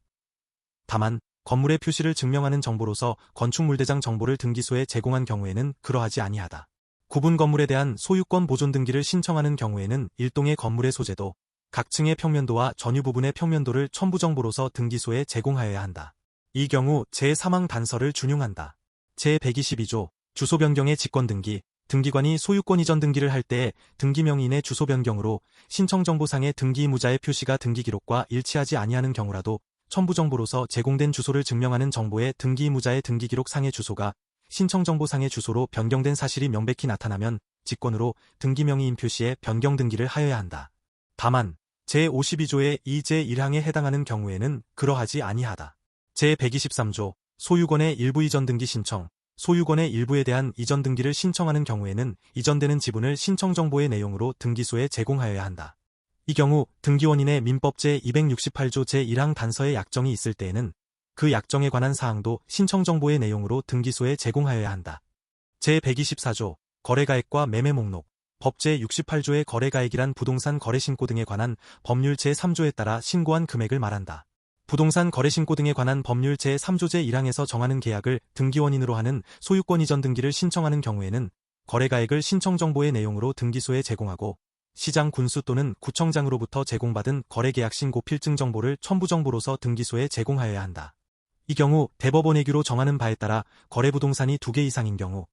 다만 건물의 표시를 증명하는 정보로서 건축물대장 정보를 등기소에 제공한 경우에는 그러하지 아니하다. 구분 건물에 대한 소유권 보존 등기를 신청하는 경우에는 일동의 건물의 소재도, 각 층의 평면도와 전유 부분의 평면도를 첨부정보로서 등기소에 제공하여야 한다. 이 경우 제3항 단서를 준용한다. 제122조 주소 변경의 직권 등기, 등기관이 소유권 이전 등기를 할 때 등기 명의인의 주소 변경으로 신청정보상의 등기 의무자의 표시가 등기 기록과 일치하지 아니하는 경우라도 첨부정보로서 제공된 주소를 증명하는 정보의 등기 의무자의 등기 기록 상의 주소가 신청정보상의 주소로 변경된 사실이 명백히 나타나면 직권으로 등기 명의인 표시에 변경 등기를 하여야 한다. 다만 제52조의 2제1항에 해당하는 경우에는 그러하지 아니하다. 제123조 소유권의 일부 이전 등기 신청, 소유권의 일부에 대한 이전 등기를 신청하는 경우에는 이전되는 지분을 신청정보의 내용으로 등기소에 제공하여야 한다. 이 경우 등기원인의 민법 제268조 제1항 단서의 약정이 있을 때에는 그 약정에 관한 사항도 신청정보의 내용으로 등기소에 제공하여야 한다. 제124조 거래가액과 매매목록, 법 제68조의 거래가액이란 부동산 거래신고 등에 관한 법률 제3조에 따라 신고한 금액을 말한다. 부동산 거래신고 등에 관한 법률 제3조 제1항에서 정하는 계약을 등기원인으로 하는 소유권 이전 등기를 신청하는 경우에는 거래가액을 신청정보의 내용으로 등기소에 제공하고 시장 군수 또는 구청장으로부터 제공받은 거래계약 신고 필증 정보를 첨부정보로서 등기소에 제공하여야 한다. 이 경우 대법원의규로 정하는 바에 따라 거래부동산이 2개 이상인 경우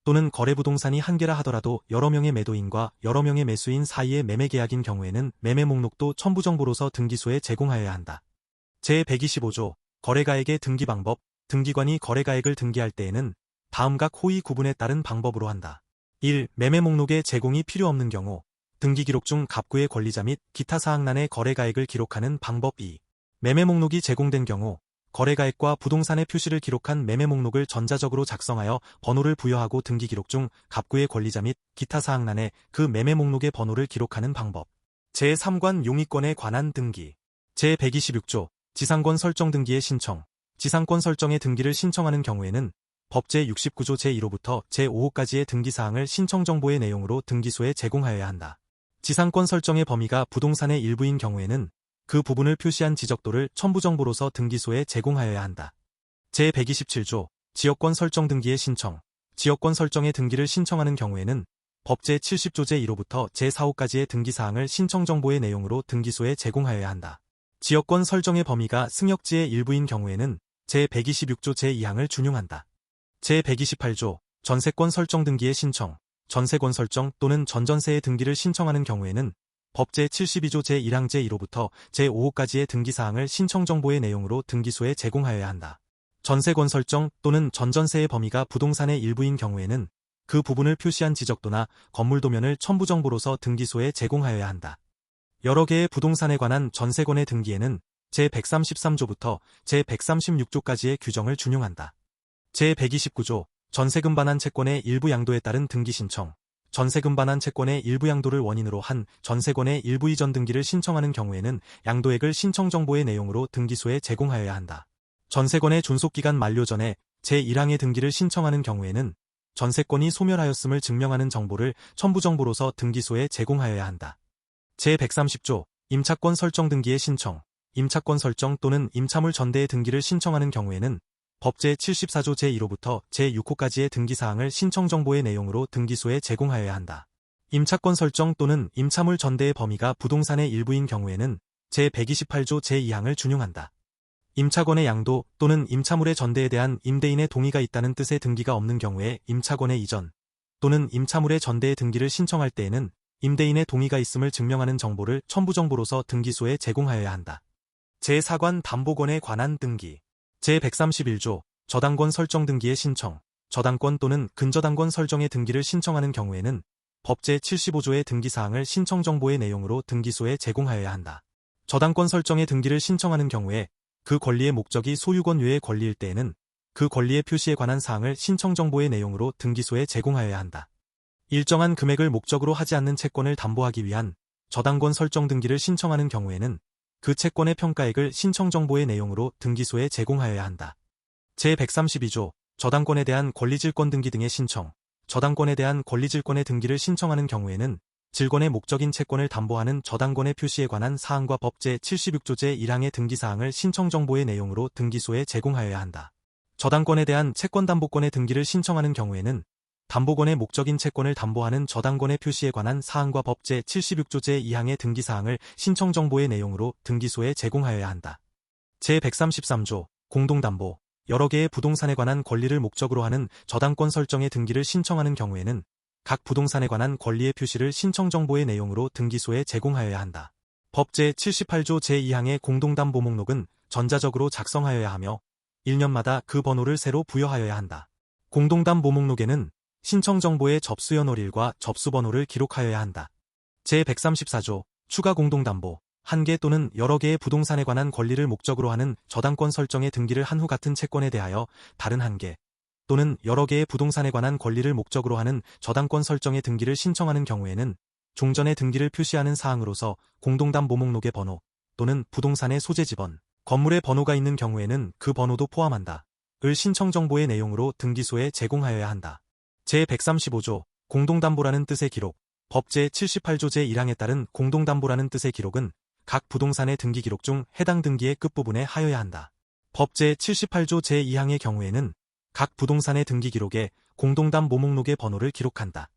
또는 거래부동산이 1개라 하더라도 여러 명의 매도인과 여러 명의 매수인 사이의 매매계약인 경우에는 매매목록도 첨부정보로서 등기소에 제공하여야 한다. 제125조 거래가액의 등기 방법, 등기관이 거래가액을 등기할 때에는 다음 각 호의 구분에 따른 방법으로 한다. 1. 매매목록의 제공이 필요 없는 경우 등기기록 중 갑구의 권리자 및 기타 사항란에 거래가액을 기록하는 방법. 2. 매매목록이 제공된 경우 거래가액과 부동산의 표시를 기록한 매매목록을 전자적으로 작성하여 번호를 부여하고 등기기록 중 갑구의 권리자 및 기타 사항란에 그 매매목록의 번호를 기록하는 방법. 제3관 용의권에 관한 등기. 제126조 지상권 설정 등기의 신청. 지상권 설정의 등기를 신청하는 경우에는 법 제69조 제1호부터 제5호까지의 등기사항을 신청정보의 내용으로 등기소에 제공하여야 한다. 지상권 설정의 범위가 부동산의 일부인 경우에는 그 부분을 표시한 지적도를 첨부정보로서 등기소에 제공하여야 한다. 제127조 지역권 설정 등기의 신청. 지역권 설정의 등기를 신청하는 경우에는 법 제70조 제1호부터 제4호까지의 등기사항을 신청정보의 내용으로 등기소에 제공하여야 한다. 지역권 설정의 범위가 승역지의 일부인 경우에는 제126조 제2항을 준용한다. 제128조 전세권 설정 등기의 신청. 전세권 설정 또는 전전세의 등기를 신청하는 경우에는 법 제72조 제1항 제1호부터 제5호까지의 등기사항을 신청정보의 내용으로 등기소에 제공하여야 한다. 전세권 설정 또는 전전세의 범위가 부동산의 일부인 경우에는 그 부분을 표시한 지적도나 건물도면을 첨부정보로서 등기소에 제공하여야 한다. 여러 개의 부동산에 관한 전세권의 등기에는 제133조부터 제136조까지의 규정을 준용한다. 제129조 전세금 반환 채권의 일부 양도에 따른 등기 신청. 전세금 반환 채권의 일부 양도를 원인으로 한 전세권의 일부 이전 등기를 신청하는 경우에는 양도액을 신청 정보의 내용으로 등기소에 제공하여야 한다. 전세권의 존속기간 만료 전에 제1항의 등기를 신청하는 경우에는 전세권이 소멸하였음을 증명하는 정보를 첨부정보로서 등기소에 제공하여야 한다. 제130조 임차권 설정 등기의 신청. 임차권 설정 또는 임차물 전대의 등기를 신청하는 경우에는 법 제74조 제1호부터 제6호까지의 등기사항을 신청정보의 내용으로 등기소에 제공하여야 한다. 임차권 설정 또는 임차물 전대의 범위가 부동산의 일부인 경우에는 제128조 제2항을 준용한다. 임차권의 양도 또는 임차물의 전대에 대한 임대인의 동의가 있다는 뜻의 등기가 없는 경우에 임차권의 이전 또는 임차물의 전대의 등기를 신청할 때에는 임대인의 동의가 있음을 증명하는 정보를 첨부정보로서 등기소에 제공하여야 한다. 제4관 담보권에 관한 등기. 제131조 저당권 설정 등기의 신청. 저당권 또는 근저당권 설정의 등기를 신청하는 경우에는 법 제75조의 등기사항을 신청정보의 내용으로 등기소에 제공하여야 한다. 저당권 설정의 등기를 신청하는 경우에 그 권리의 목적이 소유권 외의 권리일 때에는 그 권리의 표시에 관한 사항을 신청정보의 내용으로 등기소에 제공하여야 한다. 일정한 금액을 목적으로 하지 않는 채권을 담보하기 위한 저당권 설정 등기를 신청하는 경우에는 그 채권의 평가액을 신청정보의 내용으로 등기소에 제공하여야 한다. 제132조 저당권에 대한 권리질권 등기 등의 신청. 저당권에 대한 권리질권의 등기를 신청하는 경우에는 질권의 목적인 채권을 담보하는 저당권의 표시에 관한 사항과 법 제76조 제1항의 등기사항을 신청정보의 내용으로 등기소에 제공하여야 한다. 저당권에 대한 채권담보권의 등기를 신청하는 경우에는 담보권의 목적인 채권을 담보하는 저당권의 표시에 관한 사항과 법 제76조 제2항의 등기사항을 신청정보의 내용으로 등기소에 제공하여야 한다. 제133조 공동담보. 여러 개의 부동산에 관한 권리를 목적으로 하는 저당권 설정의 등기를 신청하는 경우에는 각 부동산에 관한 권리의 표시를 신청정보의 내용으로 등기소에 제공하여야 한다. 법 제78조 제2항의 공동담보 목록은 전자적으로 작성하여야 하며 1년마다 그 번호를 새로 부여하여야 한다. 공동담보 목록에는 신청정보의 접수연월일과 접수번호를 기록하여야 한다. 제134조 추가 공동담보. 한 개 또는 여러 개의 부동산에 관한 권리를 목적으로 하는 저당권 설정의 등기를 한 후 같은 채권에 대하여 다른 한 개 또는 여러 개의 부동산에 관한 권리를 목적으로 하는 저당권 설정의 등기를 신청하는 경우에는 종전의 등기를 표시하는 사항으로서 공동담보 목록의 번호 또는 부동산의 소재 지번, 건물의 번호가 있는 경우에는 그 번호도 포함한다. 을 신청정보의 내용으로 등기소에 제공하여야 한다. 제135조 공동담보라는 뜻의 기록. 법 제78조 제1항에 따른 공동담보라는 뜻의 기록은 각 부동산의 등기 기록 중 해당 등기의 끝부분에 하여야 한다. 법 제78조 제2항의 경우에는 각 부동산의 등기 기록에 공동담보 목록의 번호를 기록한다.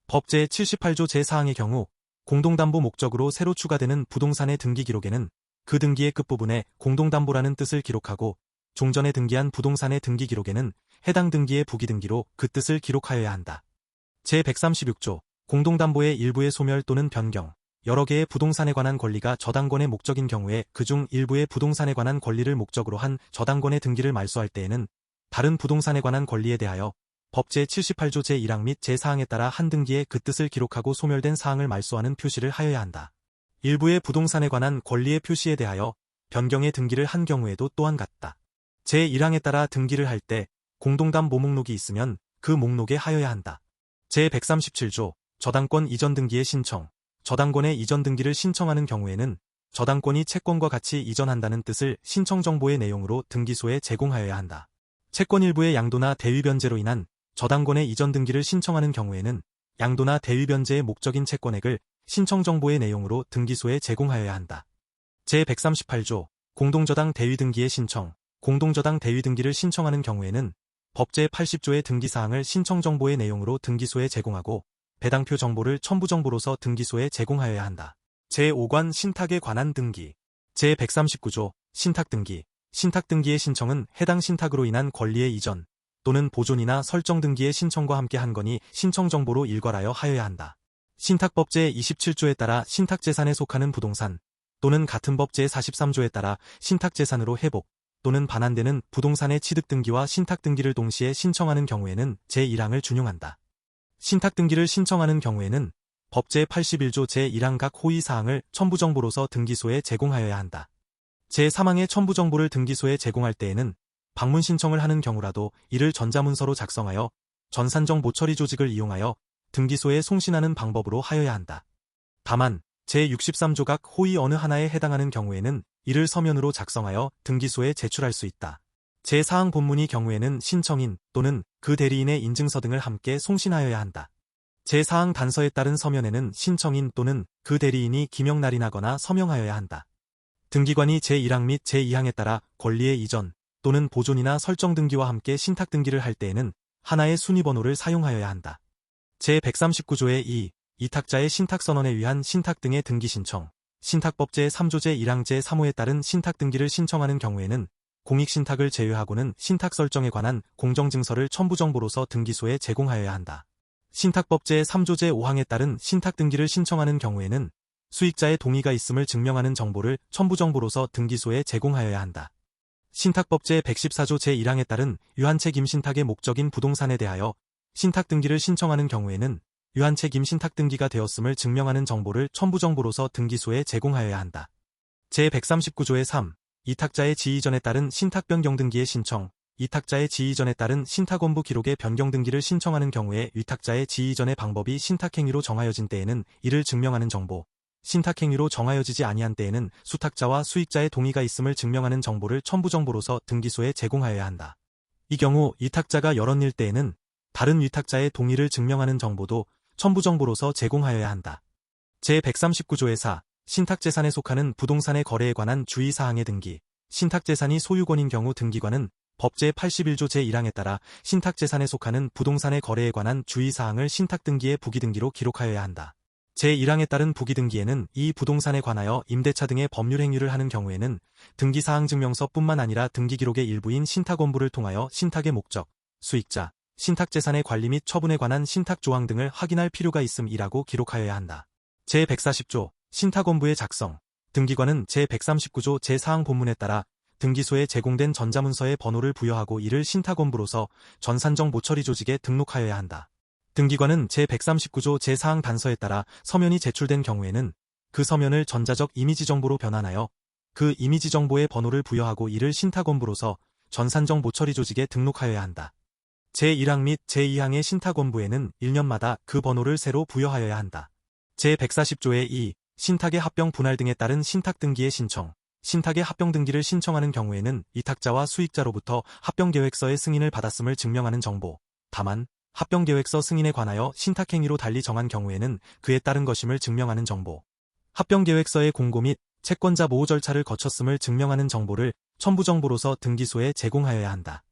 법 제78조 제4항의 경우 공동담보 목적으로 새로 추가되는 부동산의 등기 기록에는 그 등기의 끝부분에 공동담보라는 뜻을 기록하고 종전에 등기한 부동산의 등기 기록에는 해당 등기의 부기등기로 그 뜻을 기록하여야 한다. 제136조 공동담보의 일부의 소멸 또는 변경. 여러 개의 부동산에 관한 권리가 저당권의 목적인 경우에 그중 일부의 부동산에 관한 권리를 목적으로 한 저당권의 등기를 말소할 때에는 다른 부동산에 관한 권리에 대하여 법 제78조 제1항 및 제4항에 따라 한 등기에 그 뜻을 기록하고 소멸된 사항을 말소하는 표시를 하여야 한다. 일부의 부동산에 관한 권리의 표시에 대하여 변경의 등기를 한 경우에도 또한 같다. 제1항에 따라 등기를 할 때 공동담보 목록이 있으면 그 목록에 하여야 한다. 제137조 저당권 이전 등기의 신청. 저당권의 이전 등기를 신청하는 경우에는 저당권이 채권과 같이 이전한다는 뜻을 신청정보의 내용으로 등기소에 제공하여야 한다. 채권 일부의 양도나 대위 변제로 인한 저당권의 이전 등기를 신청하는 경우에는 양도나 대위 변제의 목적인 채권액을 신청정보의 내용으로 등기소에 제공하여야 한다. 제138조 공동저당 대위 등기의 신청. 공동저당 대위 등기를 신청하는 경우에는 법 제80조의 등기사항을 신청정보의 내용으로 등기소에 제공하고 배당표 정보를 첨부정보로서 등기소에 제공하여야 한다. 제5관 신탁에 관한 등기. 제139조 신탁등기. 신탁등기의 신청은 해당 신탁으로 인한 권리의 이전 또는 보존이나 설정 등기의 신청과 함께 한 건이 신청정보로 일괄하여 하여야 한다. 신탁법 제27조에 따라 신탁재산에 속하는 부동산 또는 같은 법 제43조에 따라 신탁재산으로 회복 또는 반환되는 부동산의 취득등기와 신탁등기를 동시에 신청하는 경우에는 제1항을 준용한다. 신탁등기를 신청하는 경우에는 법 제81조 제1항 각 호의사항을 첨부정보로서 등기소에 제공하여야 한다. 제3항의 첨부정보를 등기소에 제공할 때에는 방문 신청을 하는 경우라도 이를 전자문서로 작성하여 전산정 모처리 조직을 이용하여 등기소에 송신하는 방법으로 하여야 한다. 다만 제63조각 호의 어느 하나에 해당하는 경우에는 이를 서면으로 작성하여 등기소에 제출할 수 있다. 제4항 본문의 경우에는 신청인 또는 그 대리인의 인증서 등을 함께 송신하여야 한다. 제4항 단서에 따른 서면에는 신청인 또는 그 대리인이 기명 날인하거나 서명하여야 한다. 등기관이 제1항 및 제2항에 따라 권리의 이전 또는 보존이나 설정 등기와 함께 신탁 등기를 할 때에는 하나의 순위번호를 사용하여야 한다. 제139조의 2. 이탁자의 신탁선언에 의한 신탁 등의 등기 신청, 신탁법 제3조 제1항 제3호에 따른 신탁 등기를 신청하는 경우에는 공익신탁을 제외하고는 신탁 설정에 관한 공정증서를 첨부정보로서 등기소에 제공하여야 한다. 신탁법 제3조 제5항에 따른 신탁 등기를 신청하는 경우에는 수익자의 동의가 있음을 증명하는 정보를 첨부정보로서 등기소에 제공하여야 한다. 신탁법 제114조 제1항에 따른 유한책임 신탁의 목적인 부동산에 대하여 신탁 등기를 신청하는 경우에는 유한책임 신탁 등기가 되었음을 증명하는 정보를 첨부정보로서 등기소에 제공하여야 한다. 제139조의 3. 이탁자의 지이전에 따른 신탁 변경 등기의 신청, 이탁자의 지이전에 따른 신탁원부 기록의 변경 등기를 신청하는 경우에 위탁자의 지이전의 방법이 신탁행위로 정하여진 때에는 이를 증명하는 정보, 신탁행위로 정하여지지 아니한 때에는 수탁자와 수익자의 동의가 있음을 증명하는 정보를 첨부정보로서 등기소에 제공하여야 한다. 이 경우 이탁자가 여럿일 때에는 다른 위탁자의 동의를 증명하는 정보도 첨부정보로서 제공하여야 한다. 제139조의 4. 신탁재산에 속하는 부동산의 거래에 관한 주의사항의 등기, 신탁재산이 소유권인 경우 등기관은 법 제81조 제1항에 따라 신탁재산에 속하는 부동산의 거래에 관한 주의사항을 신탁등기의 부기등기로 기록하여야 한다. 제1항에 따른 부기등기에는 이 부동산에 관하여 임대차 등의 법률 행위를 하는 경우에는 등기사항증명서뿐만 아니라 등기기록의 일부인 신탁원부를 통하여 신탁의 목적, 수익자, 신탁재산의 관리 및 처분에 관한 신탁조항 등을 확인할 필요가 있음이라고 기록하여야 한다. 제140조 신탁원부의 작성, 등기관은 제139조 제4항 본문에 따라 등기소에 제공된 전자문서의 번호를 부여하고 이를 신탁원부로서 전산정 모처리 조직에 등록하여야 한다. 등기관은 제139조 제4항 단서에 따라 서면이 제출된 경우에는 그 서면을 전자적 이미지 정보로 변환하여 그 이미지 정보의 번호를 부여하고 이를 신탁원부로서 전산정 모처리 조직에 등록하여야 한다. 제1항 및 제2항의 신탁원부에는 1년마다 그 번호를 새로 부여하여야 한다. 제140조의 2. 신탁의 합병 분할 등에 따른 신탁 등기의 신청, 신탁의 합병 등기를 신청하는 경우에는 이탁자와 수익자로부터 합병계획서의 승인을 받았음을 증명하는 정보, 다만 합병계획서 승인에 관하여 신탁행위로 달리 정한 경우에는 그에 따른 것임을 증명하는 정보, 합병계획서의 공고 및 채권자 모호 절차를 거쳤음을 증명하는 정보를 첨부정보로서 등기소에 제공하여야 한다.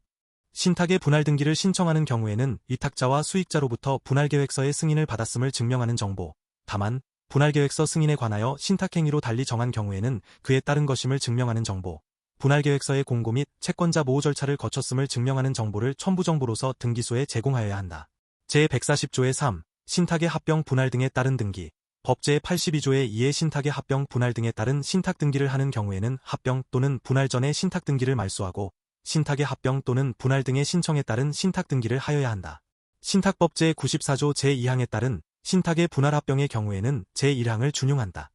신탁의 분할 등기를 신청하는 경우에는 위탁자와 수익자로부터 분할계획서의 승인을 받았음을 증명하는 정보, 다만 분할계획서 승인에 관하여 신탁행위로 달리 정한 경우에는 그에 따른 것임을 증명하는 정보, 분할계획서의 공고 및 채권자 모호 절차를 거쳤음을 증명하는 정보를 첨부정보로서 등기소에 제공하여야 한다. 제140조의 3. 신탁의 합병 분할 등에 따른 등기, 법 제82조의 2의 신탁의 합병 분할 등에 따른 신탁 등기를 하는 경우에는 합병 또는 분할 전에 신탁 등기를 말소하고 신탁의 합병 또는 분할 등의 신청에 따른 신탁 등기를 하여야 한다. 신탁법 제94조 제2항에 따른 신탁의 분할 합병의 경우에는 제1항을 준용한다.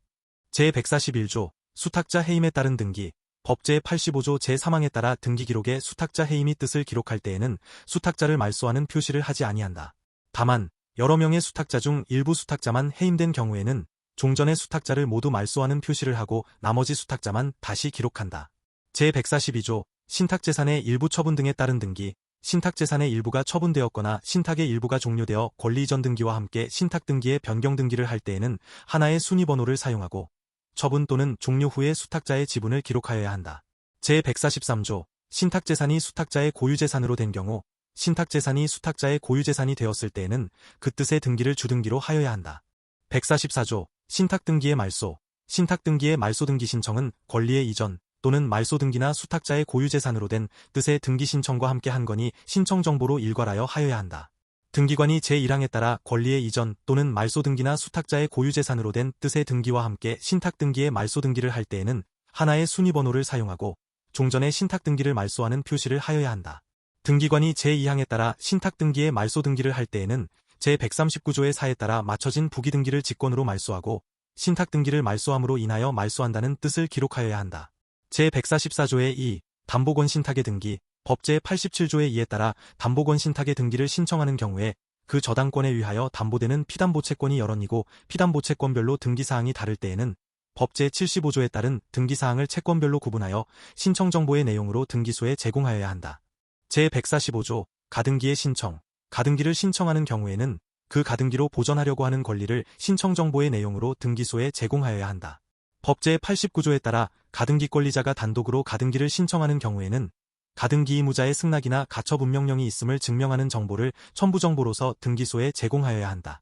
제141조 수탁자 해임에 따른 등기, 법 제85조 제3항에 따라 등기기록에 수탁자 해임의 뜻을 기록할 때에는 수탁자를 말소하는 표시를 하지 아니한다. 다만 여러 명의 수탁자 중 일부 수탁자만 해임된 경우에는 종전의 수탁자를 모두 말소하는 표시를 하고 나머지 수탁자만 다시 기록한다. 제142조 신탁재산의 일부 처분 등에 따른 등기, 신탁재산의 일부가 처분되었거나 신탁의 일부가 종료되어 권리이전 등기와 함께 신탁 등기의 변경 등기를 할 때에는 하나의 순위번호를 사용하고 처분 또는 종료 후에 수탁자의 지분을 기록하여야 한다. 제143조 신탁재산이 수탁자의 고유재산으로 된 경우 신탁재산이 수탁자의 고유재산이 되었을 때에는 그 뜻의 등기를 주등기로 하여야 한다. 144조 신탁등기의 말소, 신탁등기의 말소등기 신청은 권리의 이전 또는 말소등기나 수탁자의 고유재산으로 된 뜻의 등기 신청과 함께 한 거니 신청정보로 일괄하여 하여야 한다. 등기관이 제1항에 따라 권리의 이전 또는 말소등기나 수탁자의 고유재산으로 된 뜻의 등기와 함께 신탁등기의 말소등기를 할 때에는 하나의 순위번호를 사용하고 종전의 신탁등기를 말소하는 표시를 하여야 한다. 등기관이 제2항에 따라 신탁등기의 말소등기를 할 때에는 제139조의 4에 따라 맞춰진 부기등기를 직권으로 말소하고 신탁등기를 말소함으로 인하여 말소한다는 뜻을 기록하여야 한다. 제144조의 2. 담보권 신탁의 등기, 법 제87조의 2에 따라 담보권 신탁의 등기를 신청하는 경우에 그 저당권에 위하여 담보되는 피담보채권이 여러이고 피담보채권별로 등기사항이 다를 때에는 법 제75조에 따른 등기사항을 채권별로 구분하여 신청정보의 내용으로 등기소에 제공하여야 한다. 제145조 가등기의 신청. 가등기를 신청하는 경우에는 그 가등기로 보전하려고 하는 권리를 신청정보의 내용으로 등기소에 제공하여야 한다. 법 제89조에 따라 가등기 권리자가 단독으로 가등기를 신청하는 경우에는 가등기 의무자의 승낙이나 가처분명령이 있음을 증명하는 정보를 첨부정보로서 등기소에 제공하여야 한다.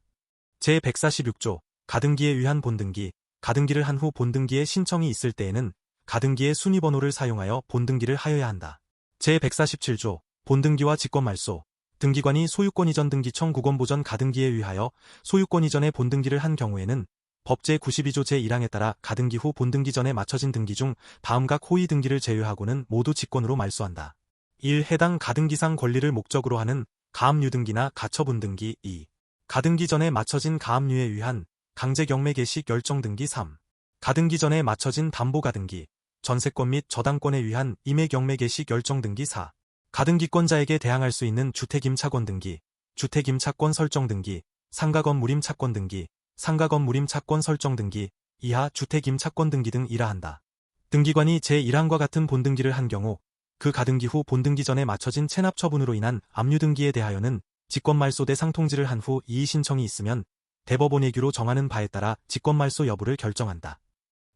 제146조 가등기에 의한 본등기. 가등기를 한 후 본등기에 신청이 있을 때에는 가등기의 순위번호를 사용하여 본등기를 하여야 한다. 제147조 본등기와 직권말소. 등기관이 소유권 이전 등기청 구건보전 가등기에 의하여 소유권 이전의 본등기를 한 경우에는 법 제92조 제1항에 따라 가등기 후 본등기 전에 마쳐진 등기 중 다음 각 호위 등기를 제외하고는 모두 직권으로 말소한다. 1. 해당 가등기상 권리를 목적으로 하는 가압류등기나 가처분등기. 2. 가등기 전에 마쳐진 가압류에 의한 강제경매 개시 결정등기. 3. 가등기 전에 마쳐진 담보가등기, 전세권 및 저당권에 의한 임의경매 개시 결정등기. 4. 가등기권자에게 대항할 수 있는 주택임차권 등기, 주택임차권 설정등기, 상가건물임차권 등기, 상가건물임 차권 설정 등기, 이하 주택임차권 등기 등 이라한다. 등기관이 제1항과 같은 본등기를 한 경우 그 가등기 후 본등기 전에 마쳐진 체납 처분으로 인한 압류등기에 대하여는 직권말소 대상통지를 한 후 이의 신청이 있으면 대법원 예규로 정하는 바에 따라 직권말소 여부를 결정한다.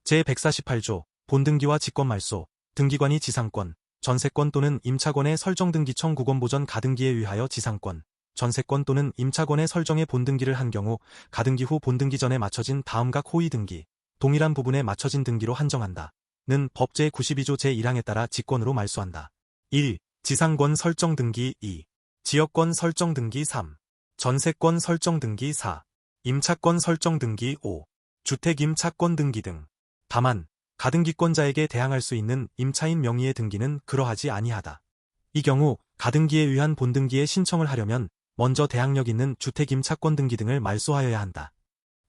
제148조 본등기와 직권말소. 등기관이 지상권, 전세권 또는 임차권의 설정등기청 구건보전 가등기에 의하여 지상권, 전세권 또는 임차권의 설정에 본등기를 한 경우 가등기 후 본등기 전에 마쳐진 다음 각 호위 등기, 동일한 부분에 마쳐진 등기로 한정한다. 는 법 제92조 제1항에 따라 직권으로 말소한다. 1. 지상권 설정 등기. 2. 지역권 설정 등기. 3. 전세권 설정 등기. 4. 임차권 설정 등기. 5. 주택 임차권 등기 등. 다만 가등기권자에게 대항할 수 있는 임차인 명의의 등기는 그러하지 아니하다. 이 경우 가등기에 의한 본등기에 신청을 하려면 먼저 대항력 있는 주택 임차권 등기 등을 말소하여야 한다.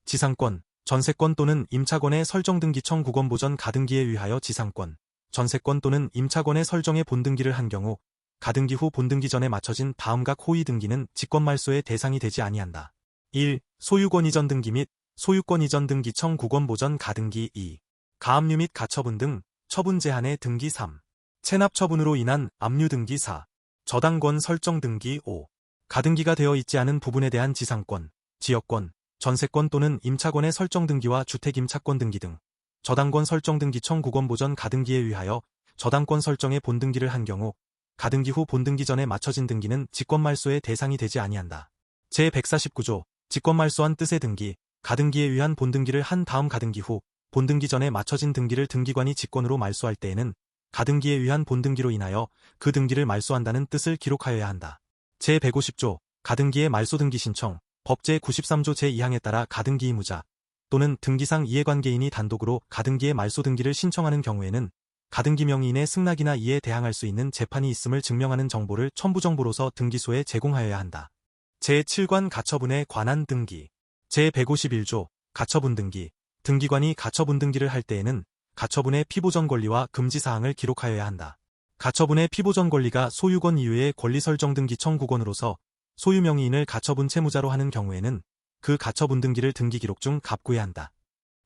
지상권, 전세권 또는 임차권의 설정등기청 구건보전 가등기에 의하여 지상권, 전세권 또는 임차권의 설정에 본등기를 한 경우 가등기 후 본등기 전에 마쳐진 다음 각 호위 등기는 직권말소의 대상이 되지 아니한다. 1. 소유권 이전 등기 및 소유권 이전 등기청 구건보전 가등기. 2. 가압류 및 가처분 등 처분 제한의 등기. 3. 체납 처분으로 인한 압류 등기. 4. 저당권 설정 등기. 5. 가등기가 되어 있지 않은 부분에 대한 지상권, 지역권, 전세권 또는 임차권의 설정 등기와 주택 임차권 등기 등 저당권 설정 등기청 구건보전 가등기에 의하여 저당권 설정에 본등기를 한 경우 가등기 후 본등기 전에 마쳐진 등기는 직권말소의 대상이 되지 아니한다. 제149조 직권말소한 뜻의 등기. 가등기에 의한 본등기를 한 다음 가등기 후 본등기 전에 마쳐진 등기를 등기관이 직권으로 말소할 때에는 가등기에 의한 본등기로 인하여 그 등기를 말소한다는 뜻을 기록하여야 한다. 제150조 가등기의 말소등기 신청. 법 제93조 제2항에 따라 가등기 의무자 또는 등기상 이해관계인이 단독으로 가등기의 말소등기를 신청하는 경우에는 가등기 명의인의 승낙이나 이에 대항할 수 있는 재판이 있음을 증명하는 정보를 첨부정보로서 등기소에 제공하여야 한다. 제7관 가처분에 관한 등기. 제151조 가처분 등기. 등기관이 가처분 등기를 할 때에는 가처분의 피보전 권리와 금지사항을 기록하여야 한다. 가처분의 피보전 권리가 소유권 이외의 권리 설정 등기 청구권으로서 소유 명의인을 가처분 채무자로 하는 경우에는 그 가처분 등기를 등기 기록 중 갑구해야 한다.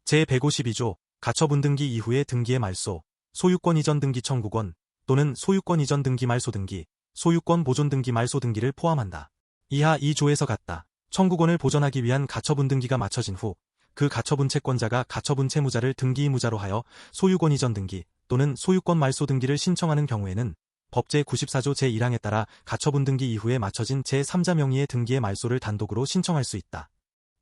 제152조 가처분 등기 이후의 등기의 말소, 소유권 이전 등기 청구권 또는 소유권 이전 등기 말소 등기, 소유권 보존 등기 말소 등기를 포함한다. 이하 이 조에서 같다. 청구권을 보전하기 위한 가처분 등기가 마쳐진 후 그 가처분 채권자가 가처분 채무자를 등기 의무자로 하여 소유권 이전 등기 또는 소유권 말소 등기를 신청하는 경우에는 법 제94조 제1항에 따라 가처분 등기 이후에 마쳐진 제3자 명의의 등기의 말소를 단독으로 신청할 수 있다.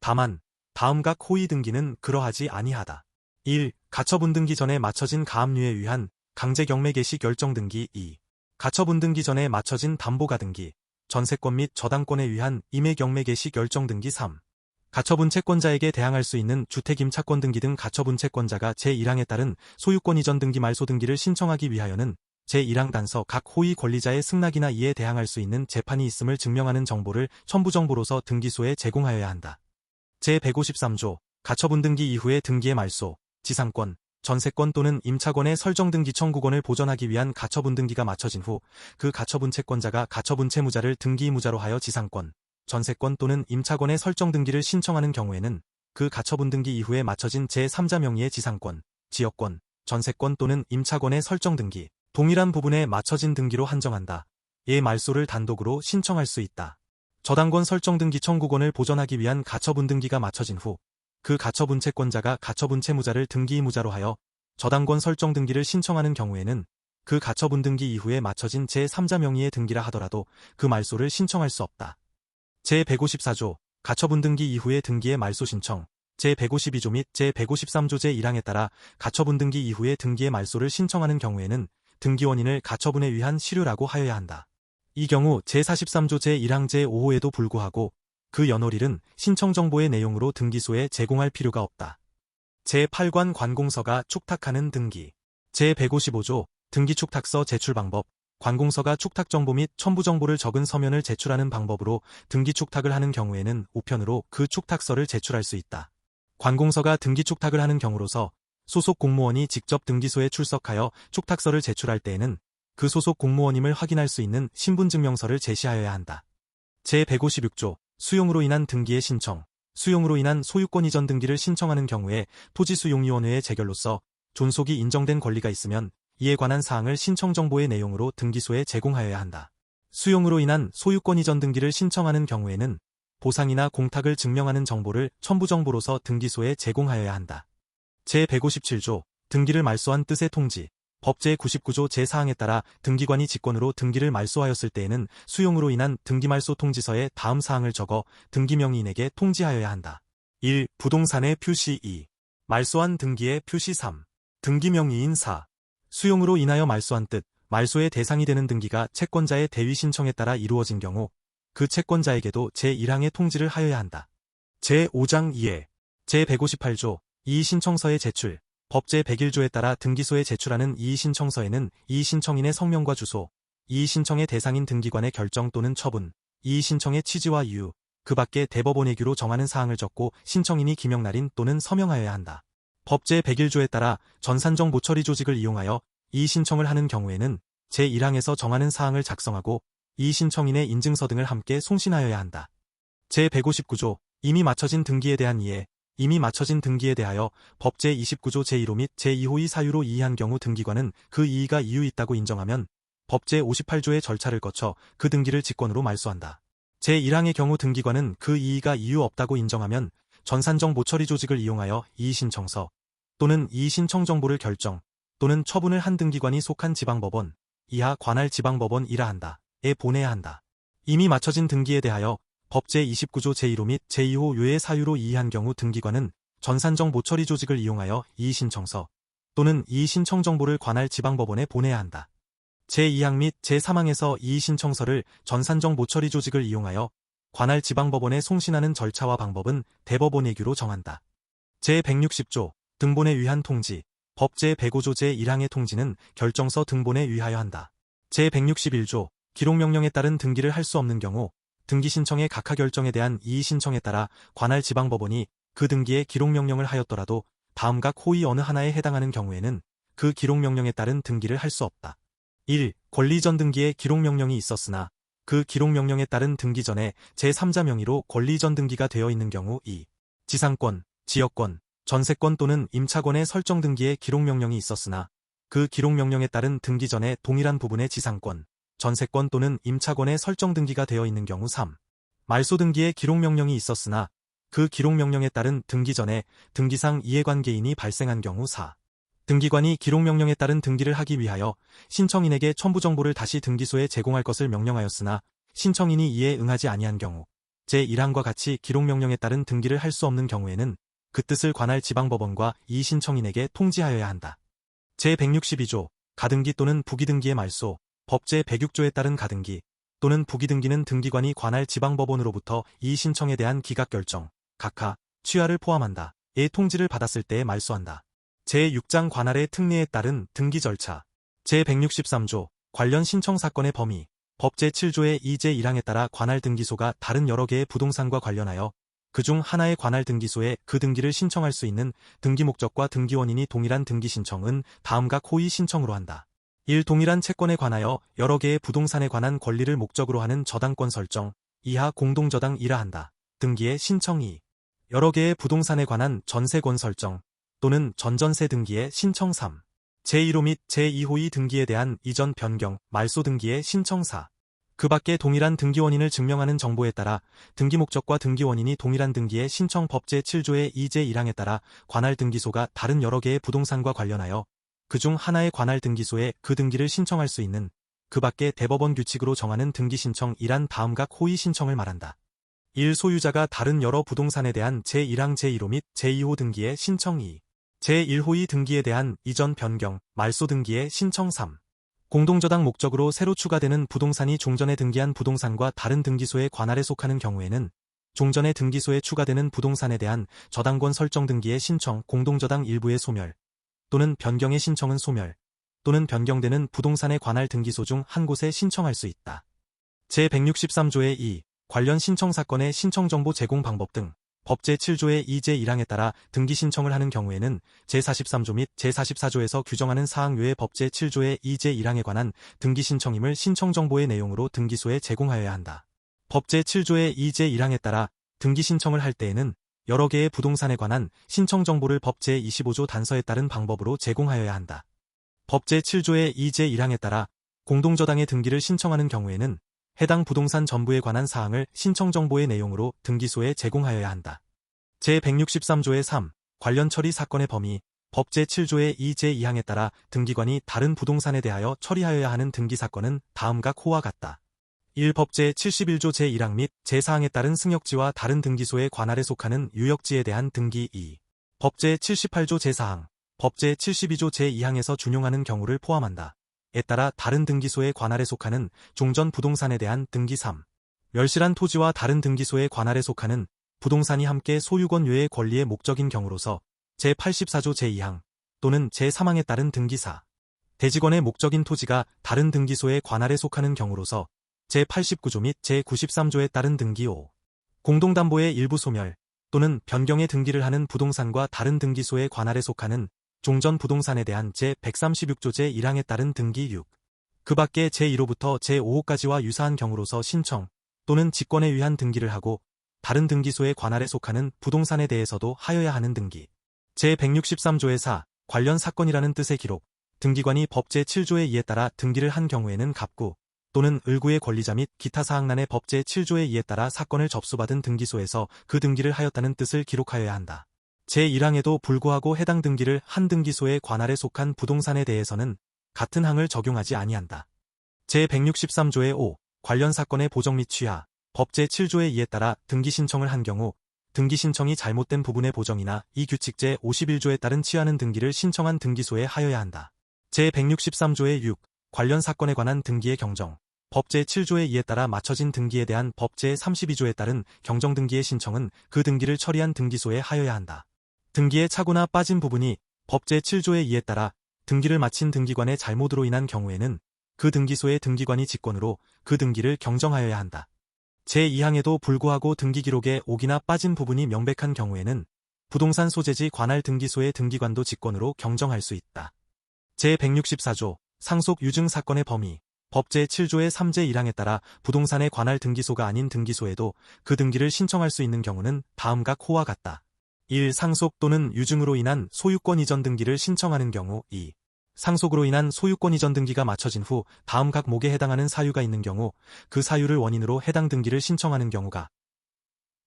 다만 다음 각 호위 등기는 그러하지 아니하다. 1. 가처분 등기 전에 마쳐진 가압류에 의한 강제경매 개시 결정 등기. 2. 가처분 등기 전에 마쳐진 담보가 등기, 전세권 및 저당권에 의한 임의경매 개시 결정 등기. 3. 가처분 채권자에게 대항할 수 있는 주택 임차권 등기 등 가처분 채권자가 제1항에 따른 소유권 이전 등기 말소 등기를 신청하기 위하여는 제1항 단서 각 호위 권리자의 승낙이나 이에 대항할 수 있는 재판이 있음을 증명하는 정보를 첨부정보로서 등기소에 제공하여야 한다. 제153조 가처분 등기 이후의 등기의 말소, 지상권, 전세권 또는 임차권의 설정 등기 청구권을 보전하기 위한 가처분 등기가 마쳐진 후 그 가처분 채권자가 가처분 채무자를 등기 의무자로 하여 지상권, 전세권 또는 임차권의 설정 등기를 신청하는 경우에는 그 가처분 등기 이후에 맞춰진 제3자 명의의 지상권, 지역권, 전세권 또는 임차권의 설정 등기, 동일한 부분에 맞춰진 등기로 한정한다. 의 말소를 단독으로 신청할 수 있다. 저당권 설정 등기 청구권을 보전하기 위한 가처분 등기가 맞춰진 후 그 가처분 채권자가 가처분 채무자를 등기 의무자로 하여 저당권 설정 등기를 신청하는 경우에는 그 가처분 등기 이후에 맞춰진 제3자 명의의 등기라 하더라도 그 말소를 신청할 수 없다. 제154조 가처분 등기 이후의 등기의 말소 신청, 제152조 및 제153조 제1항에 따라 가처분 등기 이후의 등기의 말소를 신청하는 경우에는 등기 원인을 가처분에 의한 실효라고 하여야 한다. 이 경우 제43조 제1항 제5호에도 불구하고 그 연홀일은 신청 정보의 내용으로 등기소에 제공할 필요가 없다. 제8관 관공서가 축탁하는 등기, 제155조 등기 축탁서 제출 방법, 관공서가 축탁 정보 및 첨부 정보를 적은 서면을 제출하는 방법으로 등기 축탁을 하는 경우에는 우편으로 그 축탁서를 제출할 수 있다. 관공서가 등기 축탁을 하는 경우로서 소속 공무원이 직접 등기소에 출석하여 축탁서를 제출할 때에는 그 소속 공무원임을 확인할 수 있는 신분증명서를 제시하여야 한다. 제156조 수용으로 인한 등기의 신청, 수용으로 인한 소유권 이전 등기를 신청하는 경우에 토지수용위원회의 재결로서 존속이 인정된 권리가 있으면 이에 관한 사항을 신청 정보의 내용으로 등기소에 제공하여야 한다. 수용으로 인한 소유권 이전 등기를 신청하는 경우에는 보상이나 공탁을 증명하는 정보를 첨부 정보로서 등기소에 제공하여야 한다. 제157조 등기를 말소한 뜻의 통지, 법 제99조 제4항에 따라 등기관이 직권으로 등기를 말소하였을 때에는 수용으로 인한 등기말소 통지서에 다음 사항을 적어 등기명의인에게 통지하여야 한다. 1. 부동산의 표시 2. 말소한 등기의 표시 3. 등기명의인 4. 수용으로 인하여 말소한 뜻, 말소의 대상이 되는 등기가 채권자의 대위 신청에 따라 이루어진 경우 그 채권자에게도 제1항의 통지를 하여야 한다. 제5장 2에 제158조 이의신청서의 제출, 법 제101조에 따라 등기소에 제출하는 이의신청서에는 이의신청인의 성명과 주소, 이의신청의 대상인 등기관의 결정 또는 처분, 이의신청의 취지와 이유, 그 밖에 대법원 예규로 정하는 사항을 적고 신청인이 기명 날인 또는 서명하여야 한다. 법 제101조에 따라 전산정 모처리 조직을 이용하여 이의신청을 하는 경우에는 제1항에서 정하는 사항을 작성하고 이의신청인의 인증서 등을 함께 송신하여야 한다. 제159조 이미 맞춰진 등기에 대한 이해, 이미 맞춰진 등기에 대하여 법 제29조 제1호 및 제2호의 사유로 이의한 경우 등기관은 그 이의가 이유 있다고 인정하면 법 제58조의 절차를 거쳐 그 등기를 직권으로 말소한다. 제1항의 경우 등기관은 그 이의가 이유 없다고 인정하면 전산정 모처리 조직을 이용하여 이의신청서 또는 이의신청 정보를 결정 또는 처분을 한 등기관이 속한 지방법원, 이하 관할 지방법원이라 한다.에 보내야 한다. 이미 맞춰진 등기에 대하여 법 제29조 제1호 및 제2호 요의 사유로 이의한 경우 등기관은 전산정 모처리 조직을 이용하여 이의신청서 또는 이의신청 정보를 관할 지방법원에 보내야 한다. 제2항 및 제3항에서 이의신청서를 전산정 모처리 조직을 이용하여 관할 지방법원에 송신하는 절차와 방법은 대법원 예규로 정한다. 제160조 등본에 의한 통지, 법 제105조 제1항의 통지는 결정서 등본에 의하여 한다. 제161조 기록명령에 따른 등기를 할 수 없는 경우 등기 신청의 각하 결정에 대한 이의 신청에 따라 관할 지방법원이 그 등기에 기록명령을 하였더라도 다음 각 호의 어느 하나에 해당하는 경우에는 그 기록명령에 따른 등기를 할 수 없다. 1. 권리이전 등기에 기록명령이 있었으나 그 기록명령에 따른 등기 전에 제3자 명의로 권리이전 등기가 되어 있는 경우 2. 지상권, 지역권, 전세권 또는 임차권의 설정 등기에 기록명령이 있었으나 그 기록명령에 따른 등기 전에 동일한 부분의 지상권, 전세권 또는 임차권의 설정 등기가 되어 있는 경우 3. 말소 등기에 기록명령이 있었으나 그 기록명령에 따른 등기 전에 등기상 이해관계인이 발생한 경우 4. 등기관이 기록명령에 따른 등기를 하기 위하여 신청인에게 첨부 정보를 다시 등기소에 제공할 것을 명령하였으나 신청인이 이에 응하지 아니한 경우 제1항과 같이 기록명령에 따른 등기를 할 수 없는 경우에는 그 뜻을 관할 지방법원과 이 신청인에게 통지하여야 한다. 제162조 가등기 또는 부기등기의 말소, 법 제106조에 따른 가등기 또는 부기등기는 등기관이 관할 지방법원으로부터 이 신청에 대한 기각결정, 각하, 취하를 포함한다. 의 통지를 받았을 때에 말소한다. 제6장 관할의 특례에 따른 등기 절차, 제163조 관련 신청 사건의 범위, 법 제7조의 2제 1항에 따라 관할 등기소가 다른 여러 개의 부동산과 관련하여 그중 하나의 관할 등기소에 그 등기를 신청할 수 있는 등기 목적과 등기 원인이 동일한 등기 신청은 다음 각 호의 신청으로 한다. 1. 동일한 채권에 관하여 여러 개의 부동산에 관한 권리를 목적으로 하는 저당권 설정, 이하 공동저당이라 한다. 등기의 신청 2. 여러 개의 부동산에 관한 전세권 설정 또는 전전세 등기의 신청 3. 제1호 및 제2호의 등기에 대한 이전 변경, 말소 등기의 신청 4. 그 밖에 동일한 등기 원인을 증명하는 정보에 따라 등기 목적과 등기 원인이 동일한 등기의 신청 법 제7조의 2제 1항에 따라 관할 등기소가 다른 여러 개의 부동산과 관련하여 그중 하나의 관할 등기소에 그 등기를 신청할 수 있는 그 밖에 대법원 규칙으로 정하는 등기 신청 이란 다음 각 호의 신청을 말한다. 1. 소유자가 다른 여러 부동산에 대한 제1항 제1호 및 제2호 등기의 신청 2. 제1호의 등기에 대한 이전 변경, 말소 등기의 신청 3. 공동저당 목적으로 새로 추가되는 부동산이 종전에 등기한 부동산과 다른 등기소의 관할에 속하는 경우에는 종전의 등기소에 추가되는 부동산에 대한 저당권 설정 등기의 신청, 공동저당 일부의 소멸 또는 변경의 신청은 소멸 또는 변경되는 부동산의 관할 등기소 중 한 곳에 신청할 수 있다. 제163조의 2. 관련 신청 사건의 신청정보 제공 방법 등 법 제7조의 2제 1항에 따라 등기 신청을 하는 경우에는 제43조 및 제44조에서 규정하는 사항 외의 법 제7조의 2제 1항에 관한 등기 신청임을 신청정보의 내용으로 등기소에 제공하여야 한다. 법 제7조의 2제 1항에 따라 등기 신청을 할 때에는 여러 개의 부동산에 관한 신청정보를 법 제25조 단서에 따른 방법으로 제공하여야 한다. 법 제7조의 2제 1항에 따라 공동저당의 등기를 신청하는 경우에는 해당 부동산 전부에 관한 사항을 신청정보의 내용으로 등기소에 제공하여야 한다. 제163조의 3. 관련 처리 사건의 범위 법 제7조의 2제 2항에 따라 등기관이 다른 부동산에 대하여 처리하여야 하는 등기 사건은 다음 각 호와 같다. 1. 법 제71조 제1항 및 제4항에 따른 승역지와 다른 등기소의 관할에 속하는 유역지에 대한 등기 2. 법 제78조 제4항, 법 제72조 제2항에서 준용하는 경우를 포함한다. 에 따라 다른 등기소의 관할에 속하는 종전 부동산에 대한 등기 3. 멸실한 토지와 다른 등기소의 관할에 속하는 부동산이 함께 소유권 외의 권리의 목적인 경우로서 제84조 제2항 또는 제3항에 따른 등기 4. 대지권의 목적인 토지가 다른 등기소의 관할에 속하는 경우로서 제89조 및 제93조에 따른 등기 5. 공동담보의 일부 소멸 또는 변경의 등기를 하는 부동산과 다른 등기소의 관할에 속하는 종전 부동산에 대한 제136조 제1항에 따른 등기 6. 그 밖에 제1호부터 제5호까지와 유사한 경우로서 신청 또는 직권에 의한 등기를 하고 다른 등기소의 관할에 속하는 부동산에 대해서도 하여야 하는 등기. 제163조의 4. 관련 사건이라는 뜻의 기록. 등기관이 법 제7조의 2에 따라 등기를 한 경우에는 갑구 또는 을구의 권리자 및 기타 사항란의 법 제7조의 2에 따라 사건을 접수받은 등기소에서 그 등기를 하였다는 뜻을 기록하여야 한다. 제1항에도 불구하고 해당 등기를 한 등기소의 관할에 속한 부동산에 대해서는 같은 항을 적용하지 아니한다. 제163조의 5. 관련 사건의 보정 및 취하. 법 제7조의 2에 따라 등기 신청을 한 경우 등기 신청이 잘못된 부분의 보정이나 이 규칙 제51조에 따른 취하는 등기를 신청한 등기소에 하여야 한다. 제163조의 6. 관련 사건에 관한 등기의 경정. 법 제7조의 2에 따라 맞춰진 등기에 대한 법 제32조에 따른 경정 등기의 신청은 그 등기를 처리한 등기소에 하여야 한다. 등기에 차고나 빠진 부분이 법 제7조의 2에 따라 등기를 마친 등기관의 잘못으로 인한 경우에는 그 등기소의 등기관이 직권으로 그 등기를 경정하여야 한다. 제2항에도 불구하고 등기 기록에 옥이나 빠진 부분이 명백한 경우에는 부동산 소재지 관할 등기소의 등기관도 직권으로 경정할 수 있다. 제164조 상속 유증 사건의 범위. 법 제7조의 3제 1항에 따라 부동산의 관할 등기소가 아닌 등기소에도 그 등기를 신청할 수 있는 경우는 다음 각 호와 같다. 1. 상속 또는 유증으로 인한 소유권 이전 등기를 신청하는 경우 2. 상속으로 인한 소유권 이전 등기가 마쳐진 후 다음 각 목에 해당하는 사유가 있는 경우 그 사유를 원인으로 해당 등기를 신청하는 경우가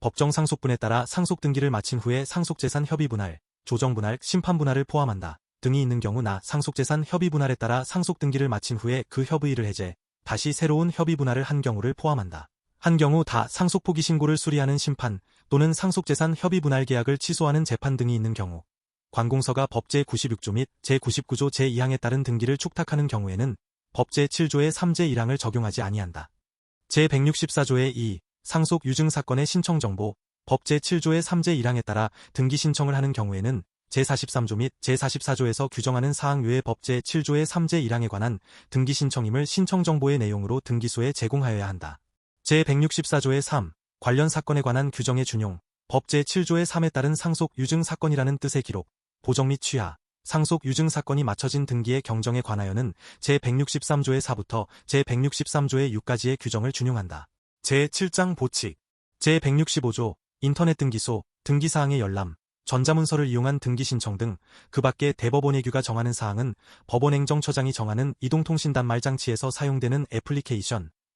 법정 상속분에 따라 상속 등기를 마친 후에 상속재산 협의 분할, 조정 분할, 심판 분할을 포함한다. 등이 있는 경우나 상속재산 협의 분할에 따라 상속 등기를 마친 후에 그 협의를 해제, 다시 새로운 협의 분할을 한 경우를 포함한다. 한 경우 다 상속 포기 신고를 수리하는 심판 또는 상속재산 협의 분할 계약을 취소하는 재판 등이 있는 경우 관공서가 법 제96조 및 제99조 제2항에 따른 등기를 축탁하는 경우에는 법 제7조의 3제 1항을 적용하지 아니한다. 제164조의 2. 상속 유증 사건의 신청 정보. 법 제7조의 3제 1항에 따라 등기 신청을 하는 경우에는 제43조 및 제44조에서 규정하는 사항 외의 법 제7조의 3제 1항에 관한 등기 신청임을 신청 정보의 내용으로 등기소에 제공하여야 한다. 제164조의 3. 관련 사건에 관한 규정의 준용. 법 제7조의 3에 따른 상속 유증 사건이라는 뜻의 기록, 보정 및 취하. 상속 유증 사건이 맞춰진 등기의 경정에 관하여는 제163조의 4부터 제163조의 6까지의 규정을 준용한다. 제7장 보칙. 제165조 인터넷 등기소, 등기사항의 열람, 전자문서를 이용한 등기 신청 등 그 밖에 대법원회규가 정하는 사항은 법원행정처장이 정하는 이동통신단말 장치에서 사용되는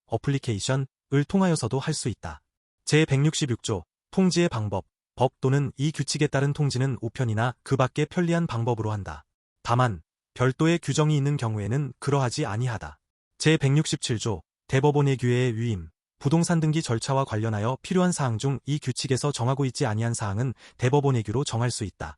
어플리케이션을 통하여서도 할 수 있다. 제166조 통지의 방법. 법 또는 이 규칙에 따른 통지는 우편이나 그 밖에 편리한 방법으로 한다. 다만 별도의 규정이 있는 경우에는 그러하지 아니하다. 제167조 대법원회규의 위임. 부동산 등기 절차와 관련하여 필요한 사항 중 이 규칙에서 정하고 있지 아니한 사항은 대법원회규로 정할 수 있다.